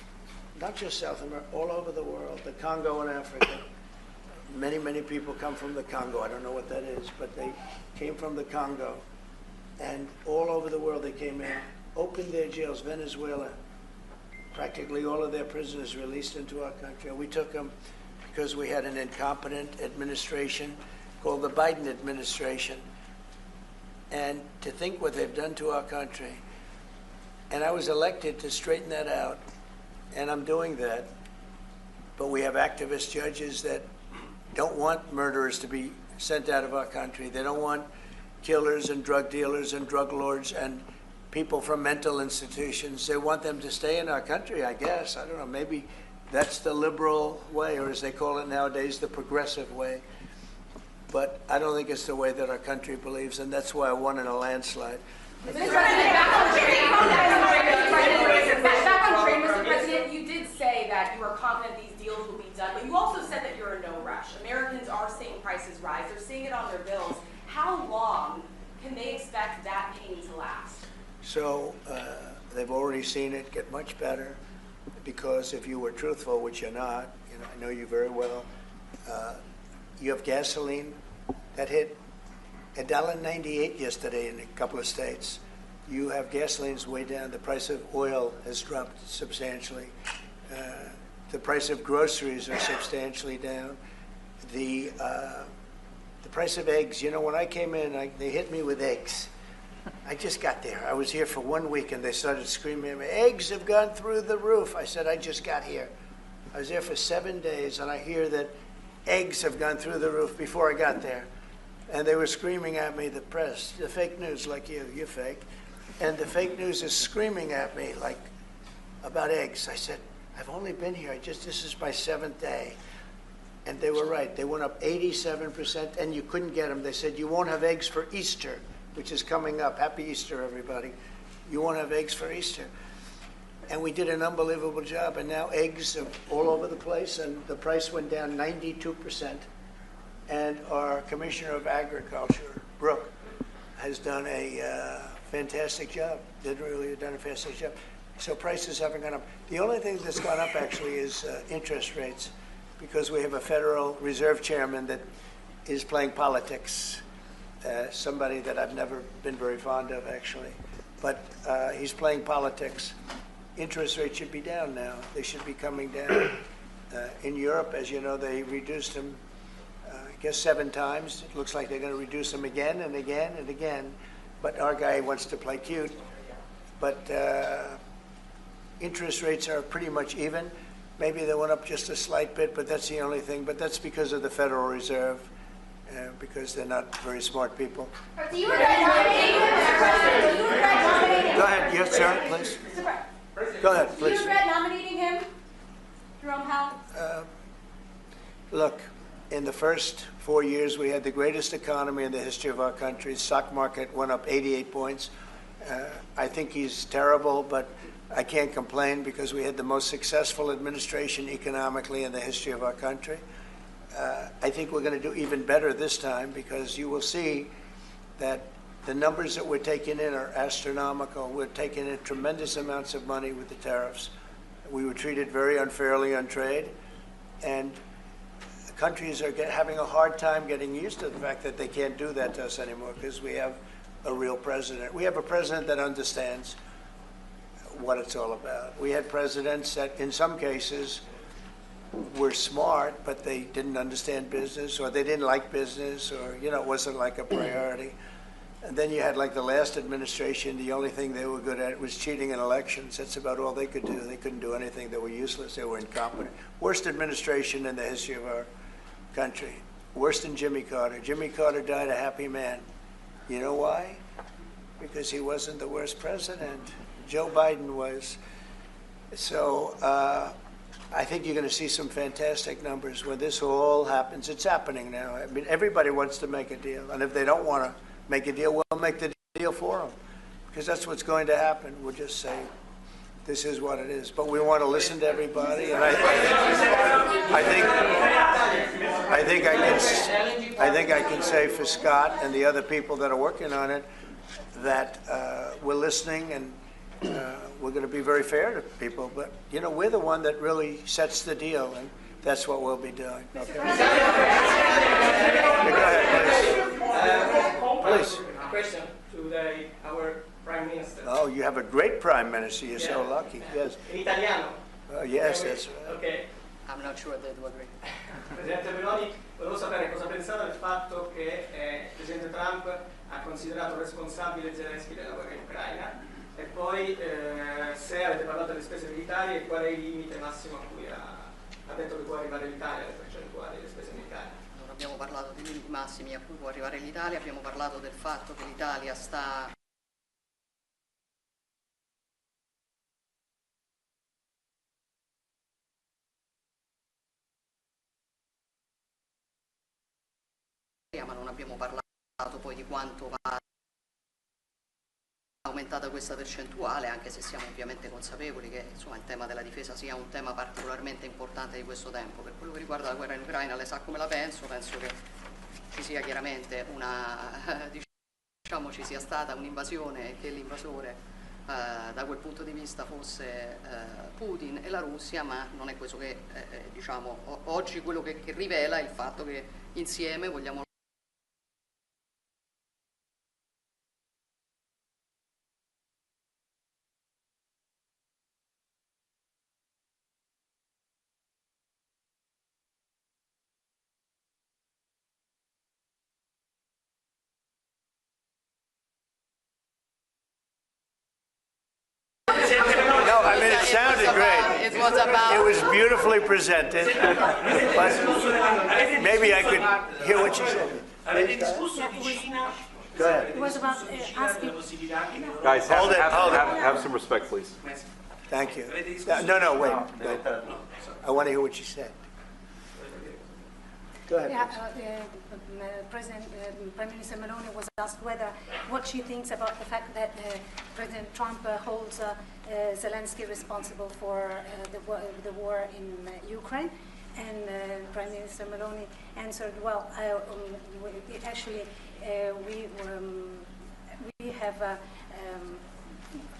not just South America, all over the world, the Congo and Africa. Many, many people come from the Congo. I don't know what that is, but they came from the Congo. And all over the world they came in, opened their jails. Venezuela, practically all of their prisoners released into our country. And we took them because we had an incompetent administration called the Biden administration. And to think what they've done to our country. And I was elected to straighten that out, and I'm doing that. But we have activist judges that don't want murderers to be sent out of our country. They don't want killers and drug dealers and drug lords and people from mental institutions. They want them to stay in our country, I guess. I don't know, maybe that's the liberal way, or as they call it nowadays, the progressive way. But I don't think it's the way that our country believes, and that's why I won in a landslide. Mr. President, back on trade, Mr. President, you did say that you are confident these deals will be done, but you also said that you're in no rush. Americans are seeing prices rise. They're seeing it on their bills. How long can they expect that pain to last? So they've already seen it get much better, because if you were truthful, which you're not, I know you very well, you have gasoline that hit $1.98 yesterday in a couple of states. You have gasoline's way down. The price of oil has dropped substantially. The price of groceries are substantially down. The price of eggs, you know, when I came in, they hit me with eggs. I just got there. I was here for 1 week and they started screaming at me, eggs have gone through the roof. I said, I just got here. I was there for 7 days and I hear that eggs have gone through the roof before I got there. And they were screaming at me, the press, the fake news, like you're fake. And the fake news is screaming at me like about eggs. I said, I've only been here, this is my 7th day. And they were right. They went up 87% and you couldn't get them. They said, you won't have eggs for Easter, which is coming up. Happy Easter, everybody. You won't have eggs for Easter. And we did an unbelievable job. And now eggs are all over the place and the price went down 92%. And our Commissioner of Agriculture, Brooke, has done a fantastic job. Did really done a fantastic job. So prices haven't gone up. The only thing that's gone up actually is interest rates, because we have a Federal Reserve Chairman that is playing politics. Somebody that I've never been very fond of, actually. But he's playing politics. Interest rates should be down now. They should be coming down. In Europe, as you know, they reduced them, I guess 7 times. It looks like they're going to reduce them again and again and again. But our guy wants to play cute. But interest rates are pretty much even. Maybe they went up just a slight bit, but that's the only thing. But that's because of the Federal Reserve, because they're not very smart people. Do you regret nominating him? Go ahead, yes, sir, please. Go ahead, please. Do you regret nominating him, Jerome Powell? Look, in the first 4 years, we had the greatest economy in the history of our country. Stock market went up 88 points. I think he's terrible, but I can't complain because we had the most successful administration economically in the history of our country. I think we're going to do even better this time because you will see that the numbers that we're taking in are astronomical. We're taking in tremendous amounts of money with the tariffs. We were treated very unfairly on trade, and countries are having a hard time getting used to the fact that they can't do that to us anymore because we have a real president. We have a president that understands what it's all about. We had presidents that in some cases were smart, but they didn't understand business, or they didn't like business, or, you know, it wasn't like a priority. And then you had like the last administration, the only thing they were good at was cheating in elections. That's about all they could do. They couldn't do anything. They were useless. They were incompetent. Worst administration in the history of our country. Worse than Jimmy Carter. Jimmy Carter died a happy man. You know why? Because he wasn't the worst president. Joe Biden was. So I think you're going to see some fantastic numbers when this all happens. It's happening now. I mean, everybody wants to make a deal. And if they don't want to make a deal, we'll make the deal for them. Because that's what's going to happen. We'll just say, this is what it is. But we want to listen to everybody. And I think I can say for Scott and the other people that are working on it that we're listening and we're going to be very fair to people. But, you know, we're the one that really sets the deal, and that's what we'll be doing. Okay? Go ahead, please. Please. Question to our Prime Minister. Oh, you have a great Prime Minister. You're so lucky. Yes. In italiano. Yes, that's right. Okay. I'm not sure they do agree. Presidente Meloni, volevo sapere cosa pensava del fatto che il Presidente Trump ha considerato responsabile Zelensky della guerra in Ucraina e poi se avete parlato delle spese militari e qual è il limite massimo a cui ha detto che può arrivare l'Italia, le percentuali delle spese militari. Non abbiamo parlato dei limiti massimi a cui può arrivare l'Italia, abbiamo parlato del fatto che l'Italia sta ma non abbiamo parlato poi di quanto va aumentata questa percentuale, anche se siamo ovviamente consapevoli che insomma, il tema della difesa sia un tema particolarmente importante di questo tempo. Per quello che riguarda la guerra in Ucraina, lei sa come la penso che ci sia chiaramente ci sia stata un'invasione e che l'invasore da quel punto di vista fosse Putin e la Russia, ma non è questo che oggi quello che rivela è il fatto che insieme vogliamo was about... It was beautifully presented, but maybe I could hear what you said. Go ahead. It was about asking. Guys, Hold it. have some respect, please. Thank you. No, wait. I want to hear what you said. Go ahead. Prime Minister Meloni was asked what she thinks about the fact that President Trump holds Zelensky responsible for the war in Ukraine. And Prime Minister Meloni answered, well, we have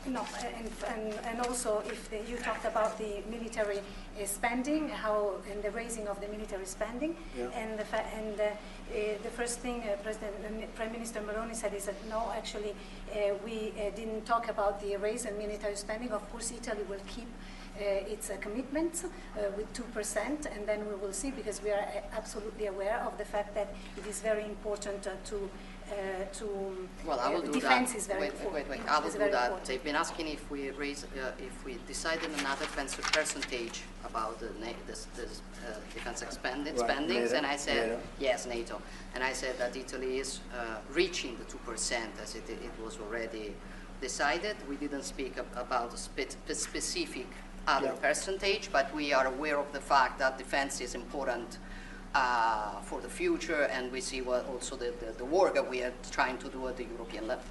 no, and also if you talked about the military spending, and the raising of the military spending, and the first thing Prime Minister Meloni said is that no, actually we didn't talk about the raise in military spending. Of course, Italy will keep its commitments with 2%, and then we will see, because we are absolutely aware of the fact that it is very important well, I will do defense that. is very important. Wait. I will do that. Important. They've been asking if we decided another percentage about the defense spendings, and I said NATO. Yes, NATO, and I said that Italy is reaching the 2% as it was already decided. We didn't speak about a specific other percentage, but we are aware of the fact that defense is important for the future, and we see what also the work that we are trying to do at the European level.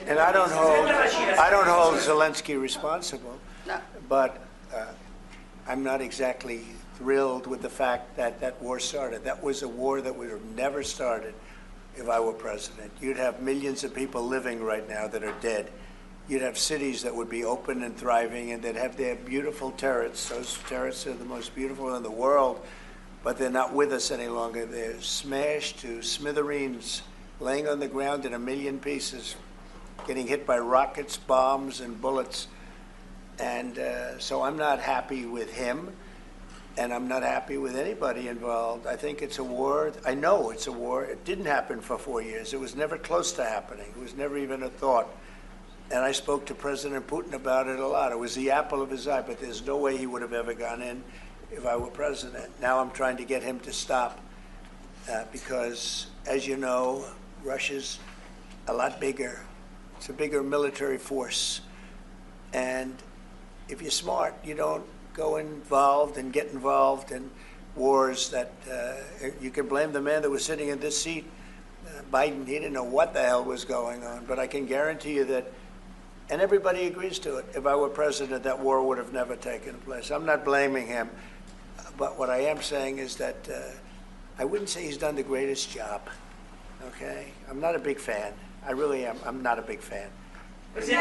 And I don't hold Zelensky responsible, but I'm not exactly thrilled with the fact that that war started. That was a war that would have never started if I were president. You'd have millions of people living right now that are dead. You'd have cities that would be open and thriving, and they'd have their beautiful turrets. Those turrets are the most beautiful in the world, but they're not with us any longer. They're smashed to smithereens, laying on the ground in a million pieces, getting hit by rockets, bombs, and bullets. And so I'm not happy with him, and I'm not happy with anybody involved. I think it's a war. I know it's a war. It didn't happen for 4 years. It was never close to happening. It was never even a thought. And I spoke to President Putin about it a lot. It was the apple of his eye, but there's no way he would have ever gone in if I were president. Now I'm trying to get him to stop because, as you know, Russia's a lot bigger. It's a bigger military force. And if you're smart, you don't go involved and get involved in wars that you can blame the man that was sitting in this seat, Biden. He didn't know what the hell was going on. But I can guarantee you that, and everybody agrees to it, if I were president, that war would have never taken place. I'm not blaming him. But what I am saying is that I wouldn't say he's done the greatest job, okay? I'm not a big fan. I really am. I'm not a big fan. Go ahead,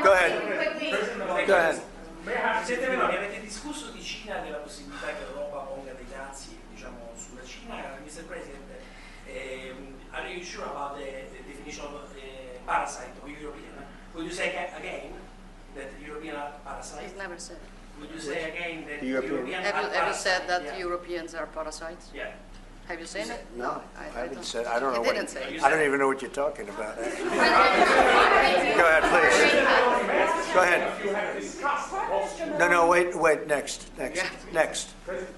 Go ahead. Go ahead. Presidente Meloni, avete discusso di Cina, della possibilità che l'Europa ponga dei dazi, diciamo, sulla Cina. Mr. President, are you sure about the definition of parasite or European? Would you say again that European are parasites? It's never said. Would you say again that European are parasites? Have you said that Europeans are parasites? Yeah. Have you seen it? No, I haven't said. I don't know what. I don't even know what you're talking about. Go ahead, please. Go ahead. No, wait. Next.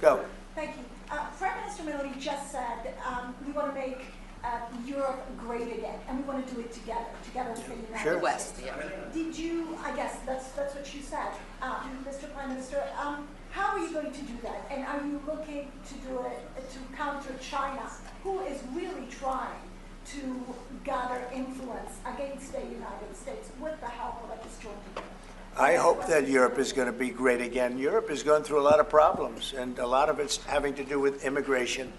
Go. Thank you. Prime Minister Meloni just said we want to make Europe great again, and we want to do it together with the United States. West, yeah. Did you? I guess that's what you said, Mr. Prime Minister. How are you going to do that? And are you looking to do it to counter China, who is really trying to gather influence against the United States with the help of this joint? I hope that Europe is going to be great again. Europe is going through a lot of problems, and a lot of it's having to do with immigration.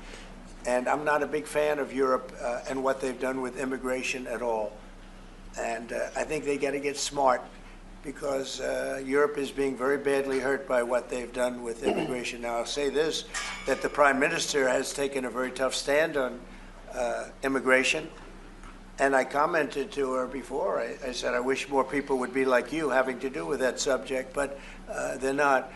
And I'm not a big fan of Europe and what they've done with immigration at all. And I think they got to get smart, because Europe is being very badly hurt by what they've done with immigration. Now, I'll say this, that the Prime Minister has taken a very tough stand on immigration. And I commented to her before. I said, I wish more people would be like you having to do with that subject, but they're not.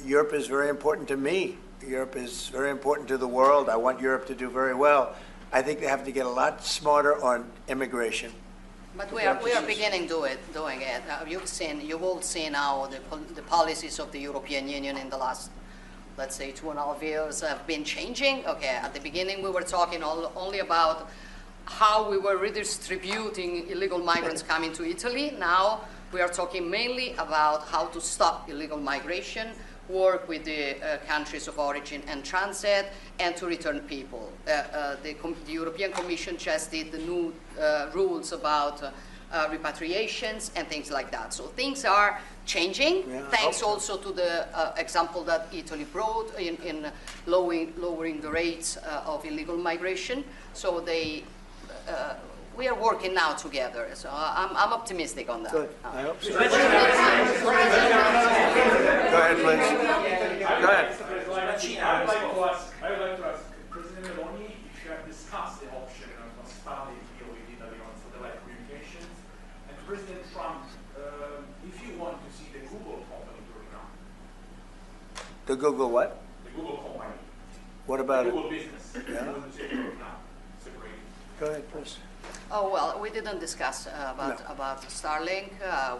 Europe is very important to me. Europe is very important to the world. I want Europe to do very well. I think they have to get a lot smarter on immigration. But we are beginning doing it. You've all seen how the policies of the European Union in the last, let's say, 2.5 years have been changing. Okay, at the beginning we were talking only about how we were redistributing illegal migrants coming to Italy. Now we are talking mainly about how to stop illegal migration, work with the countries of origin and transit, and to return people. The European Commission just did the new rules about repatriations and things like that. So things are changing, thanks also to the example that Italy brought in lowering the rates of illegal migration. So we are working now together, so I'm optimistic on that. Good. I hope so. Go ahead, please. Go ahead. I would like to ask President Meloni if you have discussed the option of a starting deal with Italy on satellite communications, and to President Trump, if you want to see the Google company going on. The Google what? The Google company. What about Google it? business. Yeah. You want to see it going on. Separate. Go ahead, please. Oh, well, we didn't discuss about Starlink.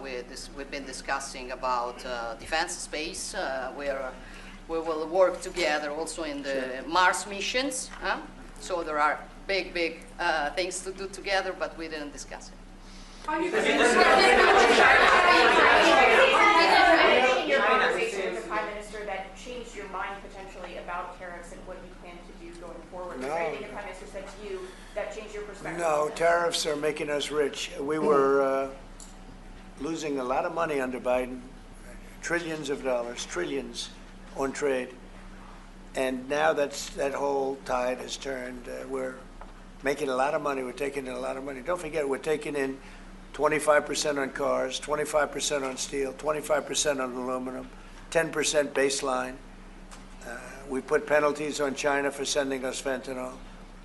We've been discussing about defense space, where we will work together also in the Mars missions. So there are big things to do together, but we didn't discuss it. In your conversation with the Prime Minister that changed your mind potentially about tariffs and what you plan to do going forward? No. Is there anything the Prime Minister said to you that changed your perspective? No, tariffs are making us rich. We were losing a lot of money under Biden, trillions of dollars, trillions on trade. And now that whole tide has turned. We're making a lot of money. We're taking in a lot of money. Don't forget, we're taking in 25% on cars, 25% on steel, 25% on aluminum, 10% baseline. We put penalties on China for sending us fentanyl.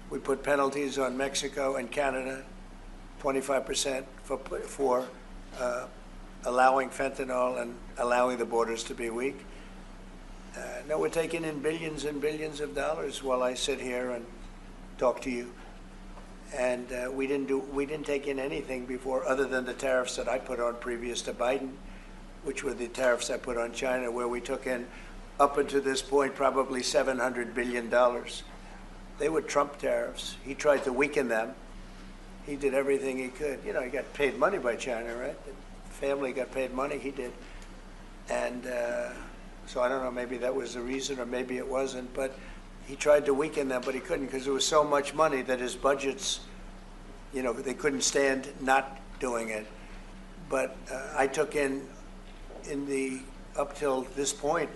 We put penalties on Mexico and Canada, 25% for allowing fentanyl and allowing the borders to be weak. No, we're taking in billions and billions of dollars while I sit here and talk to you. And we didn't take in anything before, other than the tariffs that I put on previous to Biden, which were the tariffs I put on China, where we took in, up until this point, probably $700 billion. They were Trump tariffs. He tried to weaken them. He did everything he could. You know, he got paid money by China, right? The family got paid money. He did. And so I don't know, maybe that was the reason, or maybe it wasn't. But he tried to weaken them, but he couldn't, because there was so much money that his budgets, you know, they couldn't stand not doing it. But I took in up till this point,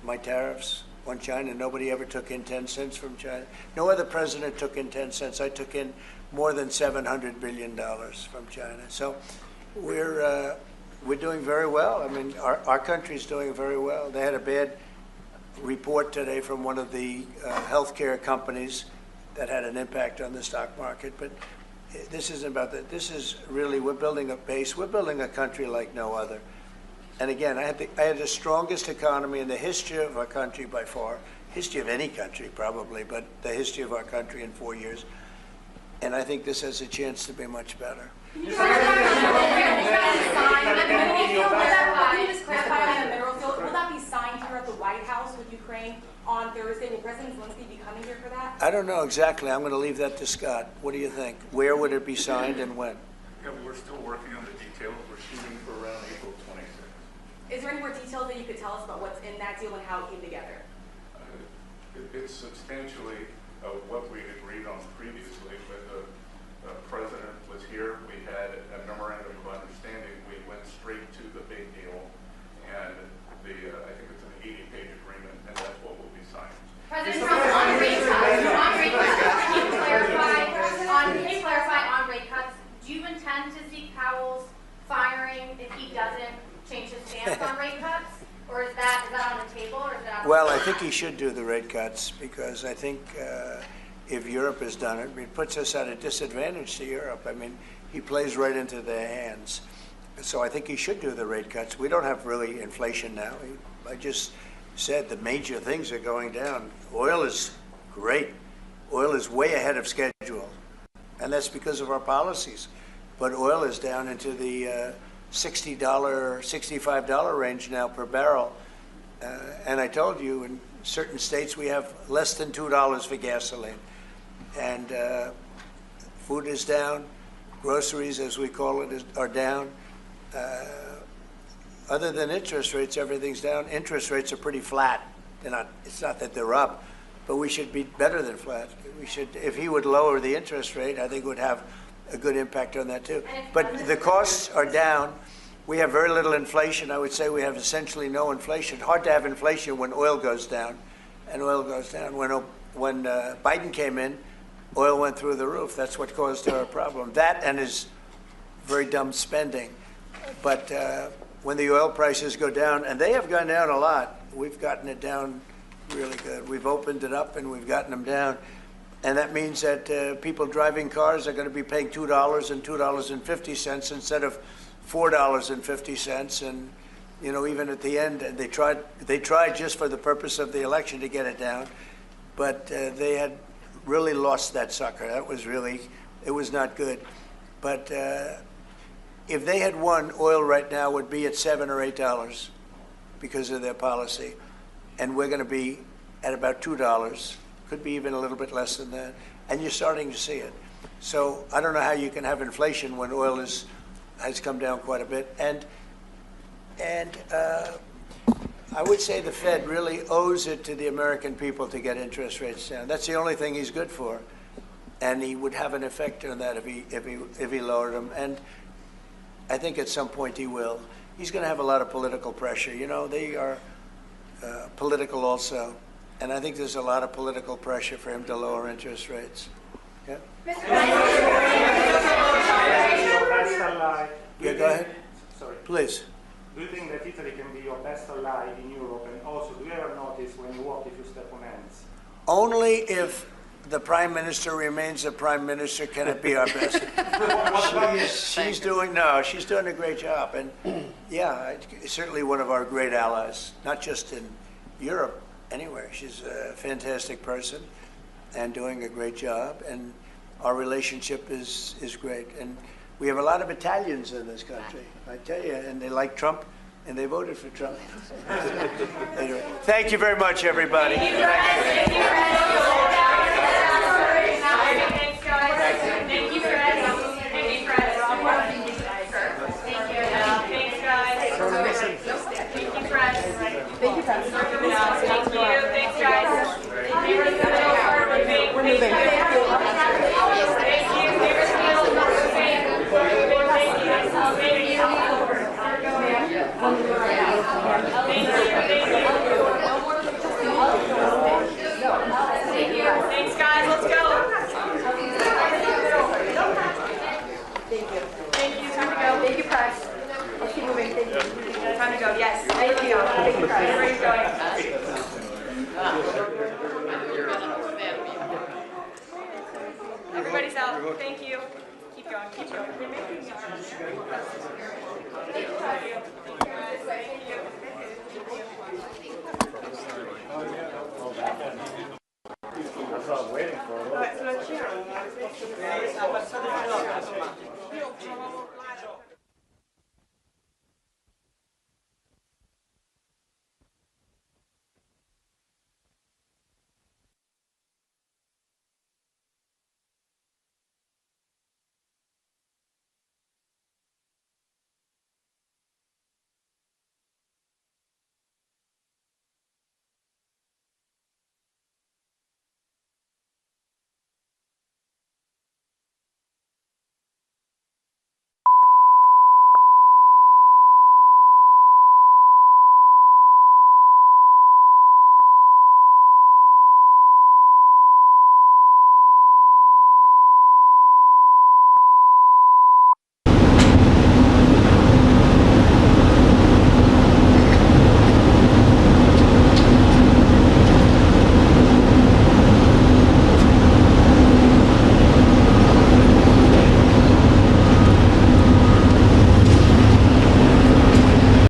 my tariffs on China. Nobody ever took in 10 cents from China. No other president took in 10 cents. I took in more than $700 billion from China. So we're doing very well. I mean, our country's doing very well. They had a bad report today from one of the healthcare companies that had an impact on the stock market. But this isn't about that. This is really, we're building a base. We're building a country like no other. And again, I had the strongest economy in the history of our country by far, history of any country probably, but the history of our country in 4 years. And I think this has a chance to be much better. Can you just clarify on the mineral deal? Will that be signed here at the White House with Ukraine on Thursday? Will President Zelensky be coming here for that? I don't know exactly. I'm going to leave that to Scott. What do you think? Where would it be signed and when? Yeah, we're still working on the details. We're shooting for around April 26th. Is there any more details that you could tell us about what's in that deal and how it came together? It's substantially what we agreed on previously, but the president was here. We had a memorandum of understanding. We went straight to the big deal, and I think it's an 80-page agreement, and that's what will be signed. President Trump, on rate cuts, can you clarify on rate cuts, do you intend to seek Powell's firing if he doesn't change his stance on rate cuts? Or is that on the table, or is that on Well, I think he should do the rate cuts, because I think if Europe has done it, it puts us at a disadvantage to Europe. I mean, he plays right into their hands. So I think he should do the rate cuts. We don't have really inflation now. I just said the major things are going down. Oil is great. Oil is way ahead of schedule. and that's because of our policies. But oil is down into the $60, $65 range now per barrel. And I told you, in certain states we have less than $2 for gasoline. And food is down, groceries, as we call it, are down. Other than interest rates, everything's down. Interest rates are pretty flat. They're not, it's not that they're up, but we should be better than flat. We should, if he would lower the interest rate, I think it would have a good impact on that too. But the costs are down. We have very little inflation. I would say we have essentially no inflation. Hard to have inflation when oil goes down, and oil goes down. When Biden came in, oil went through the roof. That's what caused our problem. That and his very dumb spending. But when the oil prices go down, and they have gone down a lot, we've gotten it down really good. We've opened it up and we've gotten them down. And that means that people driving cars are going to be paying $2 and $2.50 instead of $4.50. And, you know, even at the end, they tried just for the purpose of the election to get it down. But they had really lost that sucker. That was really, it was not good. But if they had won, oil right now would be at $7 or $8 because of their policy. And we're going to be at about $2. Could be even a little bit less than that, and you're starting to see it. So I don't know how you can have inflation when oil has come down quite a bit. And I would say the Fed really owes it to the American people to get interest rates down. That's the only thing he's good for, and he would have an effect on that if he lowered them. And I think at some point he will. He's going to have a lot of political pressure. You know, they are political also. And I think there's a lot of political pressure for him to lower interest rates. Yeah? Yeah, go ahead. Sorry. Please. Do you think that Italy can be your best ally in Europe? And also, do you ever notice when you walk if you step on hands? Only if the Prime Minister remains the Prime Minister can it be our best. She's doing a great job. And yeah, certainly one of our great allies, not just in Europe, anywhere. She's a fantastic person and doing a great job, and our relationship is great. And we have a lot of Italians in this country, I tell you, and they like Trump, and they voted for Trump. Anyway, thank you very much, everybody. Thank you, Fred. Thanks, guys. Thank you, Fred. Thank you, Fred. Thanks, guys. Thank you, Fred. Thank you, President. Thank you. Thanks, guys. We're moving. Thank you. Thanks, guys. Let's go. Thank you. Thank you. Time to go. Thank you, Press. Let's keep moving. Thank you. Time to go. Yes. Thank you. Thank you, Press. Everybody's going. Everybody's out. Thank you. Keep going. Keep going. That's what I was waiting for. Sulla Cina non ha risposto.